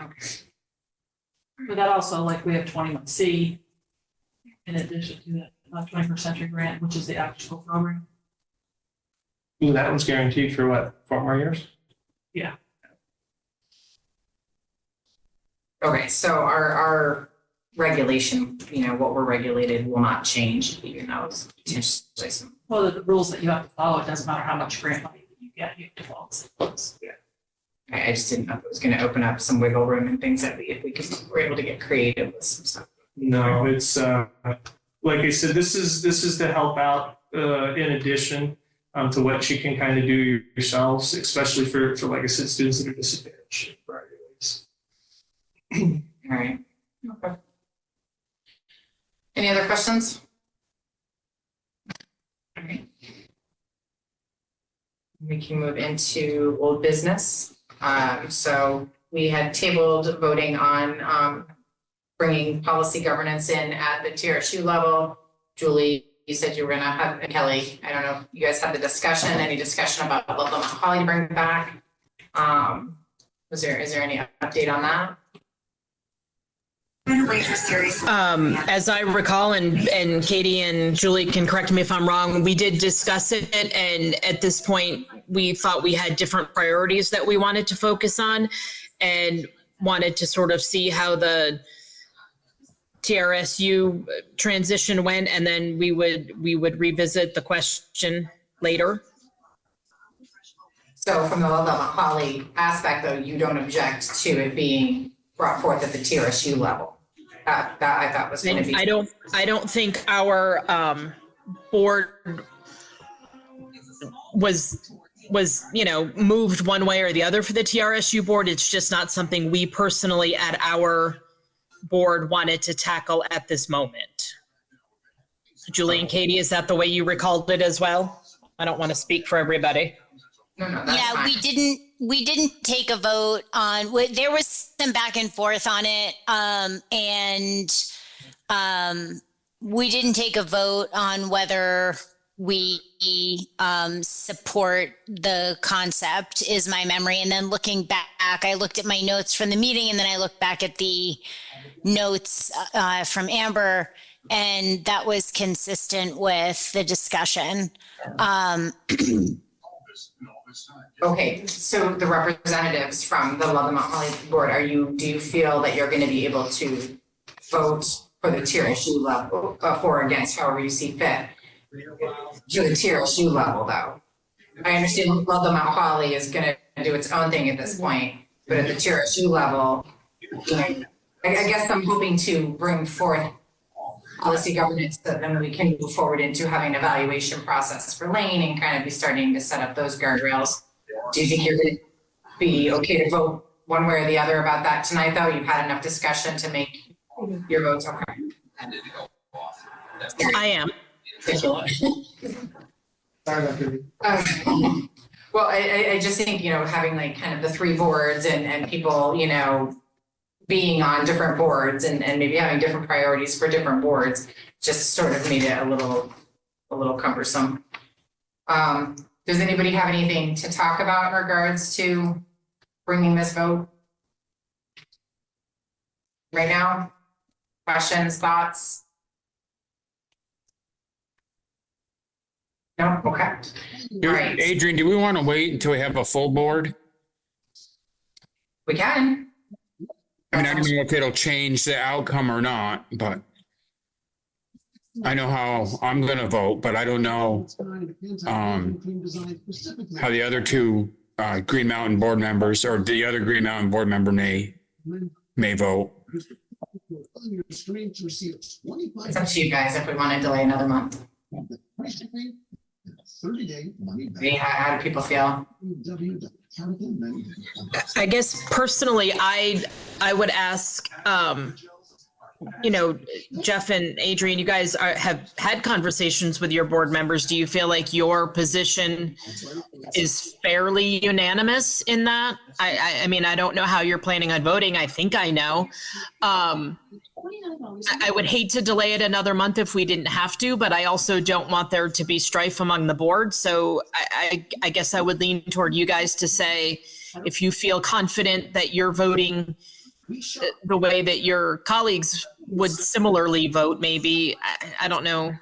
okay. But that also, like, we have 21C in addition to the 21st Century Grant, which is the after-school program. Ooh, that one's guaranteed for what, 4 more years? Yeah. Okay, so our regulation, what we're regulated will not change, even though it's potentially some. Well, the rules that you have to follow, it doesn't matter how much grant money you get, you have to follow the rules. Yeah. I just didn't know if it was going to open up some wiggle room and things that we're able to get creative with some stuff. No, it's like I said, this is to help out in addition to what you can kind of do yourselves, especially for like I said, students that are disadvantaged. All right. Okay. Any other questions? All right. We can move into old business. So we had tabled voting on bringing policy governance in at the TRSU level. Julie, you said you were gonna have, and Kelly, I don't know, you guys had the discussion, any discussion about what Mount Holly to bring back? Is there any update on that? As I recall, and Katie and Julie can correct me if I'm wrong, we did discuss it, and at this point, we thought we had different priorities that we wanted to focus on, and wanted to sort of see how the TRSU transition went, and then we would revisit the question later. So from the Mount Holly aspect, though, you don't object to it being brought forth at the TRSU level. That I thought was going to be. I don't think our board was moved one way or the other for the TRSU board. It's just not something we personally at our board wanted to tackle at this moment. Julie and Katie, is that the way you recalled it as well? I don't want to speak for everybody. No, that's fine. We didn't take a vote on, there was some back and forth on it. We didn't take a vote on whether we support the concept, is my memory. And then looking back, I looked at my notes from the meeting, and then I looked back at the notes from Amber, and that was consistent with the discussion. Okay, so the representatives from the Mount Holly board, do you feel that you're going to be able to vote for the TRSU level, for or against, however you see fit, to the TRSU level, though? I understand Mount Holly is going to do its own thing at this point, but at the TRSU level, I guess I'm hoping to bring forth policy governance that then we can move forward into having an evaluation process for Lane and kind of be starting to set up those guardrails. Do you think you're going to be okay to vote one way or the other about that tonight, though? You've had enough discussion to make your votes okay? I am. Well, I just think, having like kind of the 3 boards and people, being on different boards and maybe having different priorities for different boards just sort of made it a little cumbersome. Does anybody have anything to talk about in regards to bringing this vote right now? Questions, thoughts? No? Okay. All right. Adrian, do we want to wait until we have a full board? We can. I mean, I don't know if it'll change the outcome or not, but I know how I'm going to vote, but I don't know how the other 2 Green Mountain board members or the other Green Mountain board member may vote. It's up to you guys if we want to delay another month. How do people feel? I guess personally, I would ask, Jeff and Adrian, you guys have had conversations with your board members. Do you feel like your position is fairly unanimous in that? I mean, I don't know how you're planning on voting. I think I know. I would hate to delay it another month if we didn't have to, but I also don't want there to be strife among the board. So I guess I would lean toward you guys to say, if you feel confident that you're voting the way that your colleagues would similarly vote, maybe, I don't know,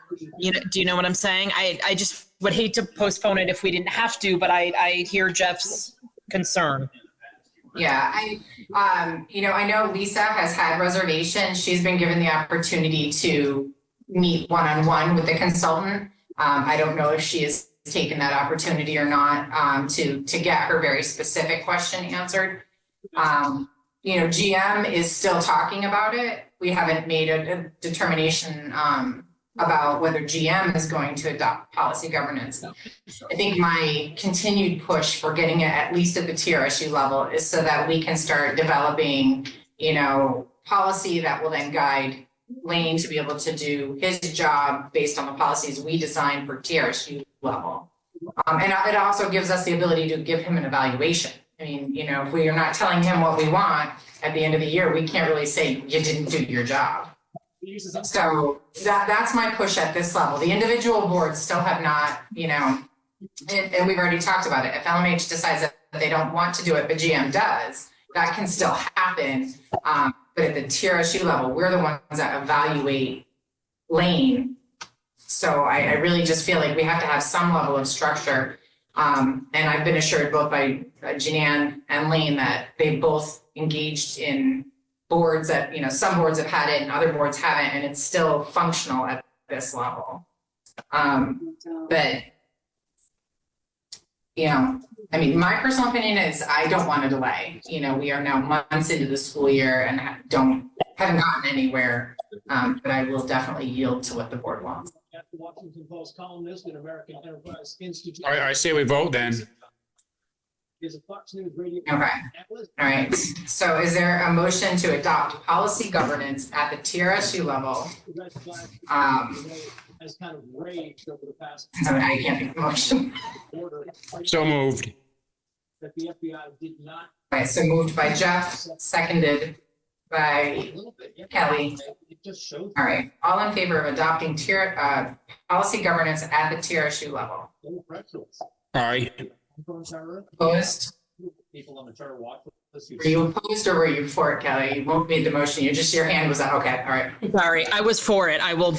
do you know what I'm saying? I just would hate to postpone it if we didn't have to, but I hear Jeff's concern. Yeah, I know Lisa has had reservations. She's been given the opportunity to meet one-on-one with the consultant. I don't know if she has taken that opportunity or not, to get her very specific question answered. GM is still talking about it. We haven't made a determination about whether GM is going to adopt policy governance. I think my continued push for getting it at least at the TRSU level is so that we can start developing, policy that will then guide Lane to be able to do his job based on the policies we design for TRSU level. And it also gives us the ability to give him an evaluation. I mean, if we are not telling him what we want at the end of the year, we can't really say you didn't do your job. So that's my push at this level. The individual boards still have not, and we've already talked about it. If LMH decides that they don't want to do it, but GM does, that can still happen. But at the TRSU level, we're the ones that evaluate Lane. So I really just feel like we have to have some level of structure. And I've been assured both by Jeananne and Lane that they both engaged in boards that, some boards have had it and other boards haven't, and it's still functional at this level. But, my personal opinion is I don't want to delay. We are now months into the school year and haven't gotten anywhere. But I will definitely yield to what the board wants. Washington Post columnist and American Enterprise Institute. All right, I say we vote then. Is a Fox News radio. Okay. All right. So is there a motion to adopt policy governance at the TRSU level? Has kind of raged over the past. I can't make the motion. So moved. That the FBI did not. All right. So moved by Jeff, seconded by Kelly. It just shows. All right. All in favor of adopting policy governance at the TRSU level? Aye. Opposed? People on the charter watch. Were you opposed or were you for it, Kelly? You won't made the motion. Your hand was up. Okay. All right. Sorry, I was for it. I will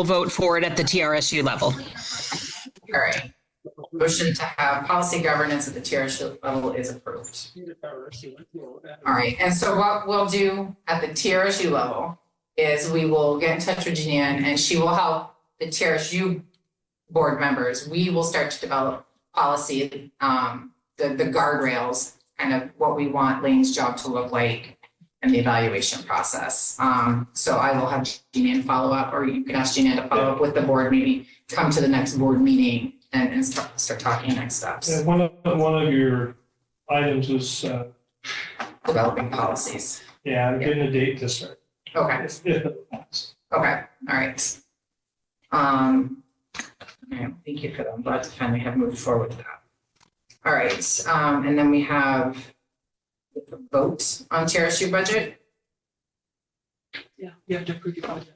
vote for it at the TRSU level. All right. Motion to have policy governance at the TRSU level is approved. All right. And so what we'll do at the TRSU level is we will get in touch with Jeananne and she will help the TRSU board members. We will start to develop policy, the guardrails, kind of what we want Lane's job to look like and the evaluation process. So I will have Jeananne follow up, or you can ask Jeananne to follow up with the board, maybe come to the next board meeting and start talking next steps. Yeah, one of your items was Developing policies. getting a date to start. Okay. Okay. All right. Thank you for that. I'm glad to finally have moved forward with that. All right. And then we have the vote on TRSU budget Yeah, you have to approve your budget.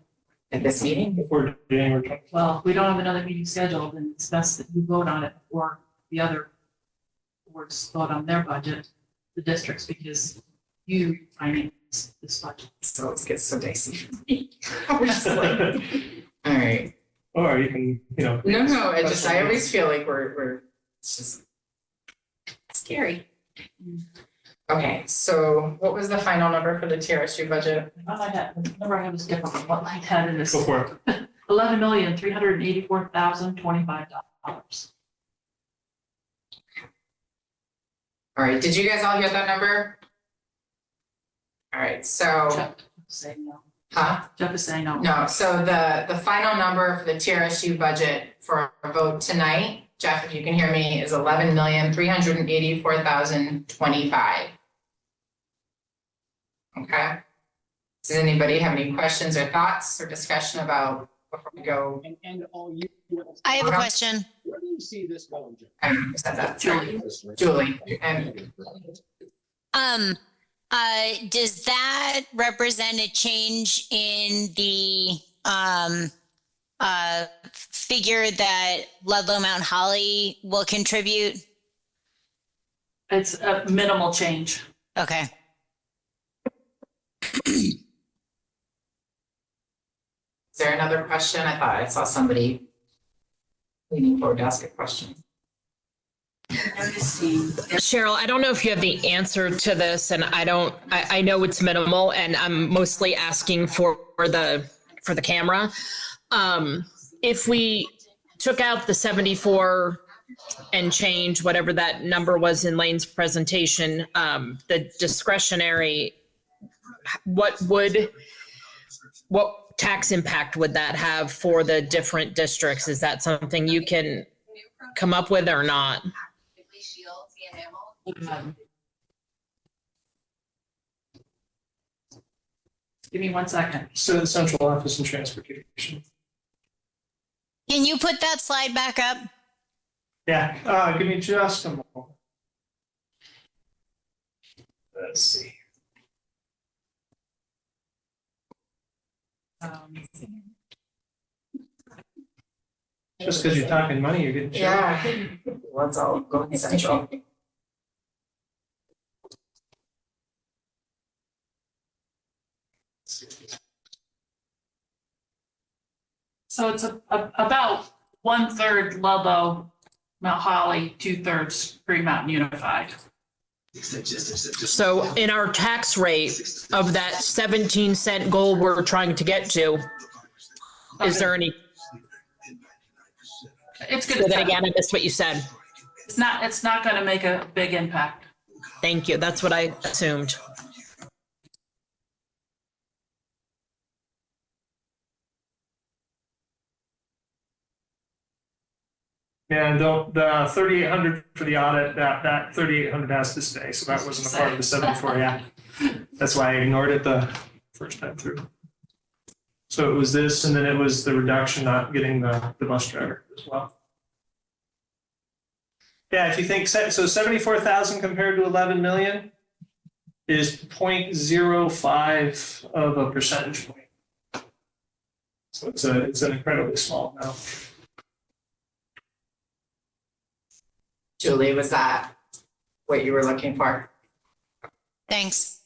at this meeting. Before January 20th. Well, we don't have another meeting scheduled, and it's best that you vote on it before the other boards vote on their budget, the districts, because you finance this budget. So it gets so dicey. I'm just like, all right. Or you can, No, I always feel like it's just scary. Okay, so what was the final number for the TRSU budget? The number I have is different from what I had in this. go for it. $11,384,025. All right, did you guys all hear that number? All right, so, Jeff is saying no. huh? Jeff is saying no. No, so the final number for the TRSU budget for a vote tonight, Jeff, if you can hear me, is 11,384,025. Okay? Does anybody have any questions or thoughts or discussion about before we go? And all you. I have a question. Where do you see this going, Jim? I said that. Julie, and Does that represent a change in the figure that Ludlow Mount Holly will contribute? It's a minimal change. Okay. is there another question? I thought I saw somebody leaning forward to ask a question. Cheryl, I don't know if you have the answer to this, and I know it's minimal, and I'm mostly asking for the camera. If we took out the 74 and change, whatever that number was in Lane's presentation, the discretionary, what tax impact would that have for the different districts? Is that something you can come up with or not? Give me 1 second. So the central office and transportation. Can you put that slide back up? Yeah, give me just a moment. Let's see. Just because you're talking money, you're getting. Yeah. Let's all go central. So it's about 1/3 Ludlow, Mount Holly, 2/3 Green Mountain Unified. So in our tax rate of that 17-cent goal we're trying to get to, is there any, It's say good. that again, I missed what you said. It's not going to make a big impact. Thank you, that's what I assumed. And the 3,800 for the audit, that 3,800 has to stay, so that wasn't a part of the 74, yeah. That's why I ignored it the first time through. So it was this, and then it was the reduction not getting the bus driver as well. Yeah, if you think, so 74,000 compared to 11 million is 0.05 of a percentage point. So it's an incredibly small amount. Julie, was that what you were looking for? Thanks.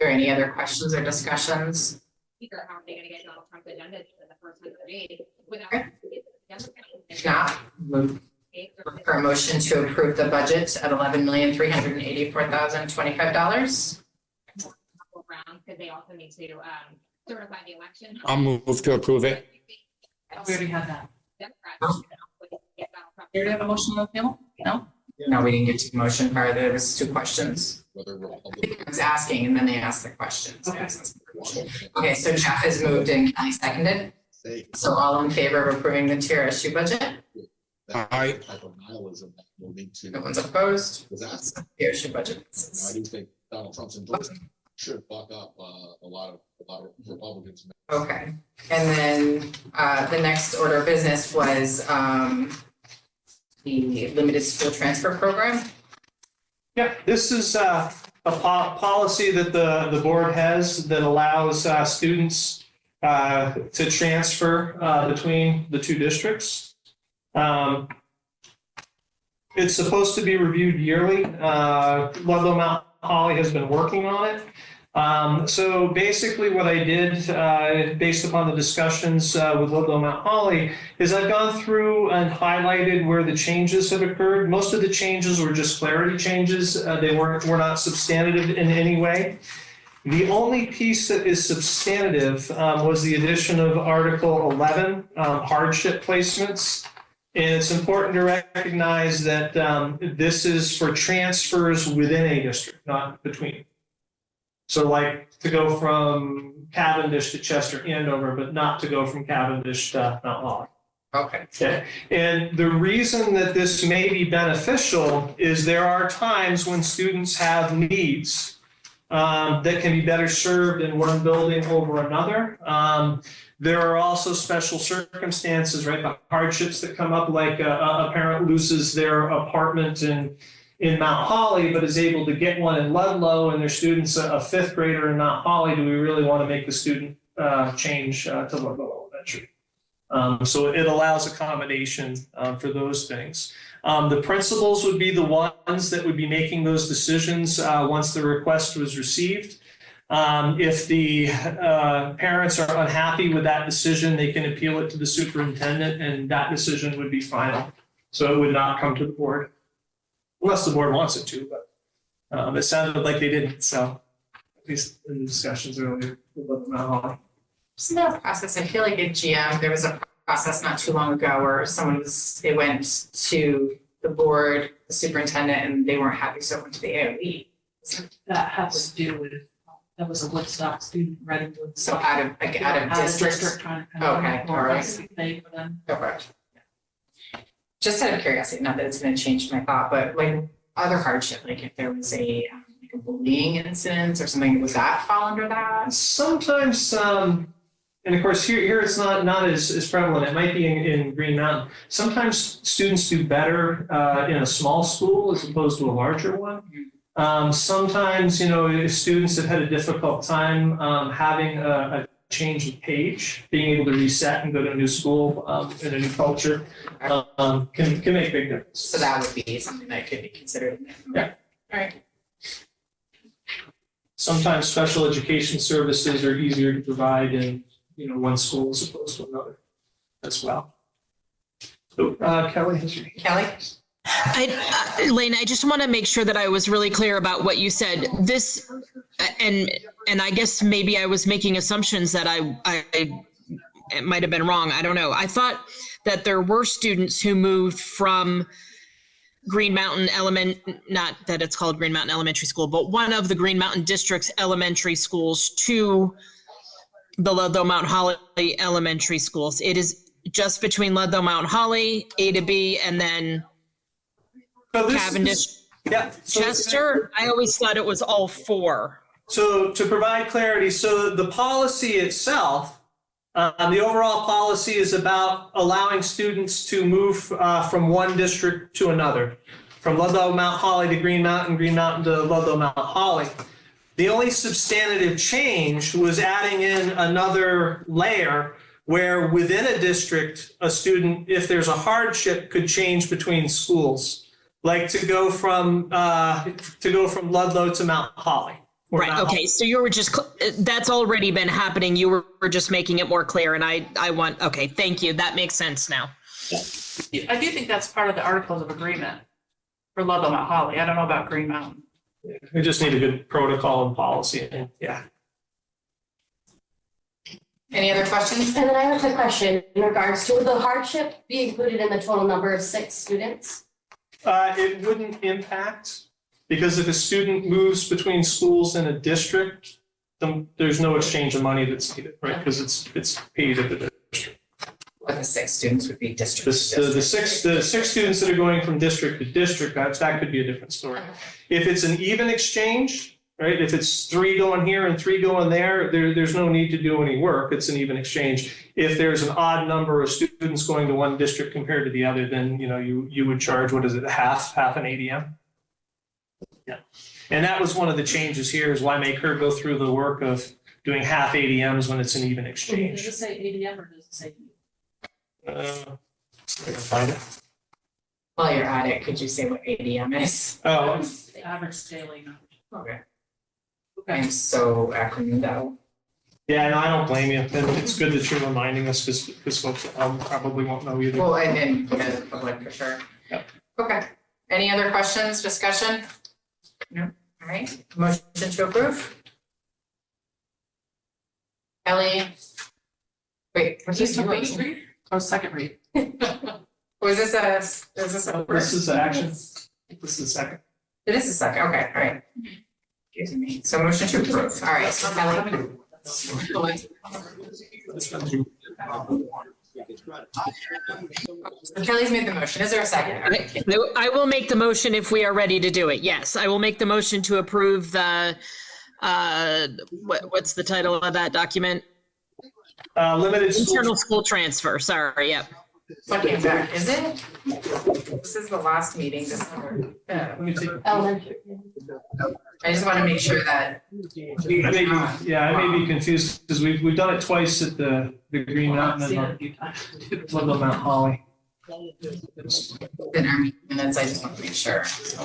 Are there any other questions or discussions? How are they gonna get Donald Trump's agenda in the first 100 days without? If not, move for a motion to approve the budget at $11,384,025. Because they also need to certify the election. I'll move to approve it. We already had that. Oh. You already have a motion on the table? No? No, we didn't get to the motion part. There was two questions. I was asking and then they asked the questions. Okay, so Jeff has moved and Kelly seconded. So all in favor of approving the TRSU budget? Aye. No one's opposed. TRSU budget. I do think Donald Trump's endorsement should buck up a lot of Republicans. Okay, and then the next order of business was the limited school transfer program. Yeah, this is a policy that the board has that allows students to transfer between the two districts. It's supposed to be reviewed yearly. Ludlow Mount Holly has been working on it. So basically what I did, based upon the discussions with Ludlow Mount Holly, is I've gone through and highlighted where the changes have occurred. Most of the changes were just clarity changes. They were not substantive in any way. The only piece that is substantive was the addition of Article 11, hardship placements. And it's important to recognize that this is for transfers within a district, not between. So like to go from Cavendish to Chester Andover, but not to go from Cavendish to Mount Holly. Okay. Okay. And the reason that this may be beneficial is there are times when students have needs that can be better served in one building over another. There are also special circumstances, right? The hardships that come up, like a parent loses their apartment in Mount Holly, but is able to get one in Ludlow, and their student's a fifth grader in Mount Holly. Do we really want to make the student change to Ludlow Elementary? So it allows accommodation for those things. The principals would be the ones that would be making those decisions once the request was received. If the parents are unhappy with that decision, they can appeal it to the superintendent, and that decision would be final. So it would not come to the board, unless the board wants it to, but it sounded like they didn't, so at least in the discussions earlier. Isn't there a process? I feel like at GM, there was a process not too long ago where they went to the board, the superintendent, and they weren't happy, so it went to the AOE. That has to do with, that was a Woodstock student running with. So out of district. Trying to. Okay, all right. Pay for them. Okay. Just out of curiosity, not that it's gonna change my thought, but like other hardship, like if there was like a bullying incident or something, would that fall under that? Sometimes, and of course here it's not as prevalent. It might be in Green Mountain. Sometimes students do better in a small school as opposed to a larger one. Sometimes, if students have had a difficult time having a change of page, being able to reset and go to a new school in a new culture can make a big difference. So that would be something that could be considered. Yeah. All right. Sometimes special education services are easier to provide in one school as opposed to another as well. So, Kelly, Kelly? Lane, I just want to make sure that I was really clear about what you said. This, and I guess maybe I was making assumptions that it might have been wrong. I don't know. I thought that there were students who moved from Green Mountain not that it's called Green Mountain Elementary School, but one of the Green Mountain District's elementary schools to the Ludlow Mount Holly elementary schools. It is just between Ludlow Mount Holly, A to B, and then Cavendish, Chester. I always thought it was all four. So to provide clarity, so the policy itself, the overall policy is about allowing students to move from one district to another, from Ludlow Mount Holly to Green Mountain to Ludlow Mount Holly. The only substantive change was adding in another layer where within a district, a student, if there's a hardship, could change between schools, like to go from Ludlow to Mount Holly. Right. Okay. So you were that's already been happening. You were just making it more clear. And okay. Thank you. That makes sense now. I do think that's part of the Articles of Agreement for Ludlow Mount Holly. I don't know about Green Mountain. We just need a good protocol and policy. Yeah. Any other questions? And then I have a quick question in regards to, would the hardship be included in the total number of 6 students? It wouldn't impact, because if a student moves between schools in a district, then there's no exchange of money that's needed, right? Because it's paid at the district. What the 6 students would be district. The six students that are going from district to district, that could be a different story. If it's an even exchange, right? If it's 3 going here and 3 going there's no need to do any work. It's an even exchange. If there's an odd number of students going to one district compared to the other, then you would charge, what is it, half an ADM? Yeah. And that was one of the changes here, is why make her go through the work of doing half ADMs when it's an even exchange. Does it say ADM or does it say? I can find it. While you're at it, could you say what ADM is? Oh, The average daily number. Okay. I'm so acronym out. yeah, no, I don't blame you. And it's good that you're reminding us, because folks probably won't know either. Well, and then the public for sure. Yep. Okay. Any other questions, discussion? No. All right. Motion to approve? Ellie? Wait, what's this? Wait. Oh, second read. What Was this a, is this a This first? is action. This is the second. It is a second, okay, all right. Excuse me, so motion to approve, all right, so Kelly. So Kelly's made the motion, is there a second? All right. I will make the motion if we are ready to do it. Yes, I will make the motion to approve the, what's the title of that document? Limited school. Internal school transfer, sorry, yep. Second back, is it? This is the last meeting, December. Let me take. Elementary. I just want to make sure that. I may be confused because we've done it twice at the Green Mountain and Ludlow Mount Holly. In our minutes, I just want to make sure. So,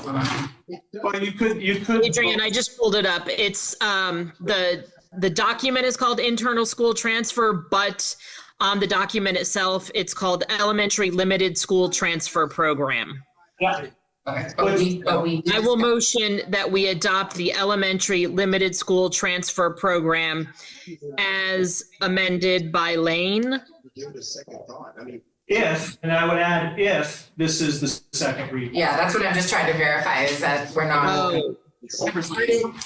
Well, you could. Adrian, I just pulled it up. It's, the document is called internal school transfer, but on the document itself, it's called Elementary Limited School Transfer Program. Yeah. Okay, but we. I will motion that we adopt the Elementary Limited School Transfer Program as amended by Lane. If, and I would add if, this is the second read. Yeah, that's what I'm just trying to verify, is that we're not. Oh. I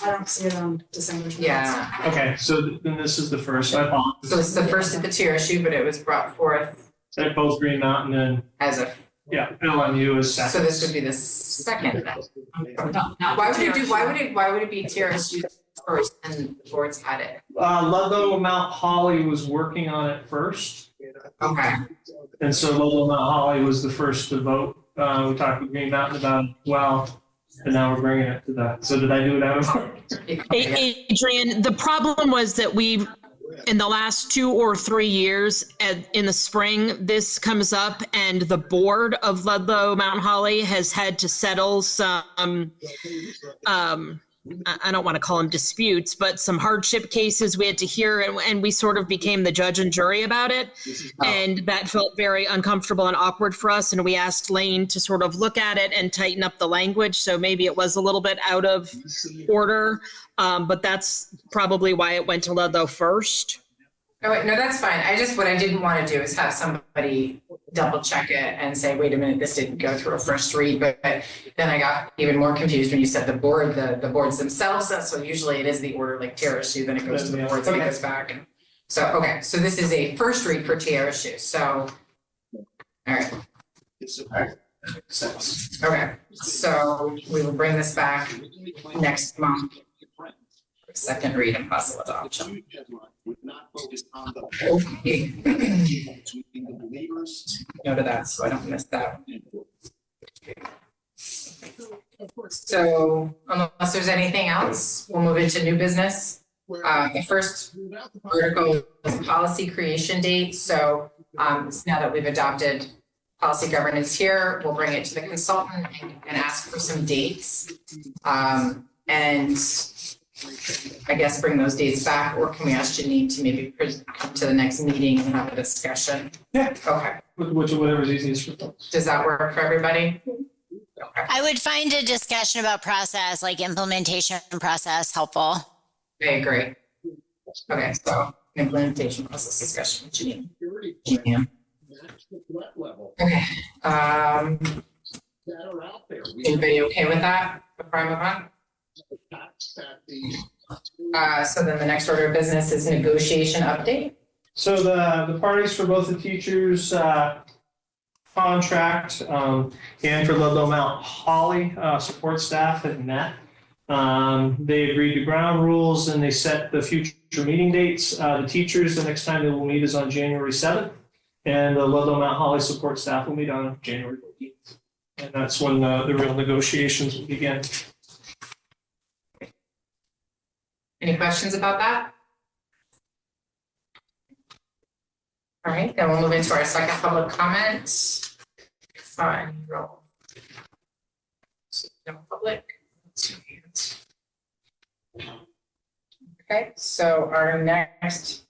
don't see it on December. Yeah, Okay, so then this is the first. I apologize. so it's the first at the TRSU, but it was brought forth At both Green Mountain and, as a, yeah, LMU is so second. this would be the second then. Why would it be TRSU first and the boards had it? Ludlow Mount Holly was working on it first. Okay, And so Ludlow Mount Holly was the first to vote. We talked with Green Mountain about it as well. And now we're bringing it to that. So did I do it out of order? Adrian, the problem was that we, in the last 2 or 3 years, in the spring, this comes up and the board of Ludlow Mount Holly has had to settle some, I don't want to call them disputes, but some hardship cases we had to hear, and we sort of became the judge and jury about it. And that felt very uncomfortable and awkward for us. And we asked Lane to sort of look at it and tighten up the language. So maybe it was a little bit out of order, but that's probably why it went to Ludlow first. oh wait, no, that's fine, what I didn't want to do is have somebody double check it and say, wait a minute, this didn't go through a first read, but then I got even more confused when you said the board, the boards themselves, so usually it is the order like TRSU, then it goes to the boards and it goes back, and so, okay, so this is a first read for TRSU, so, all right. Okay, so we will bring this back next month. Second read and possible adoption. Okay. Note of that, so I don't miss that. So unless there's anything else, we'll move into new business. The first article is policy creation date. So now that we've adopted policy governance here, we'll bring it to the consultant and ask for some dates. And I guess bring those dates back, or can we ask Janine to maybe come to the next meeting and have a discussion? Yeah. Okay, Whatever's easiest for folks. does that work for everybody? Okay, I would find a discussion about process, like implementation process, helpful. I agree. Okay, so implementation process discussion with Janine. Janine. Okay, anybody okay with that before I move on? So then the next order of business is negotiation update. So the parties for both the teachers' contract and for Ludlow Mount Holly support staff had met. They agreed to ground rules and they set the future meeting dates. The teachers, the next time they will meet is on January 7th. And the Ludlow Mount Holly support staff will meet on January 14th. And that's when the real negotiations will begin. Any questions about that? All right, then we'll move into our second public comment. Fine, roll. No public. Okay, so our next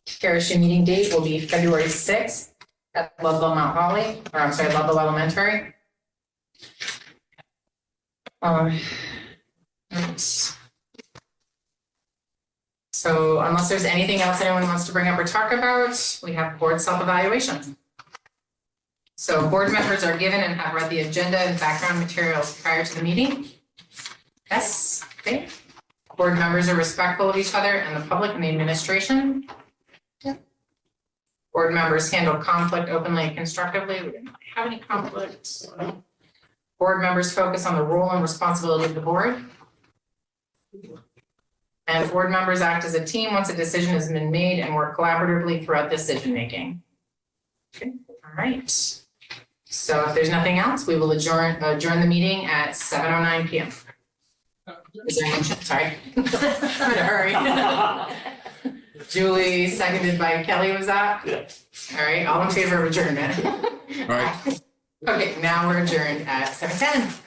TRSU meeting date will be February 6th at Ludlow Mount Holly, or I'm sorry, Ludlow Elementary. So unless there's anything else anyone wants to bring up or talk about, we have board self-evaluation. So board members are given and have read the agenda and background materials prior to the meeting? Yes, okay. Board members are respectful of each other and the public and the administration? Yeah. Board members handle conflict openly and constructively. We didn't have any conflicts. Board members focus on the role and responsibility of the board. And board members act as a team once a decision has been made and work collaboratively throughout decision making. Okay, all right. So if there's nothing else, we will adjourn the meeting at 7:09 p.m. Is there a motion? Sorry. I'm in a hurry. Julie, seconded by Kelly, was that? Yeah. All right, all in favor of adjournment? All right. Okay, now we're adjourned at 7:10.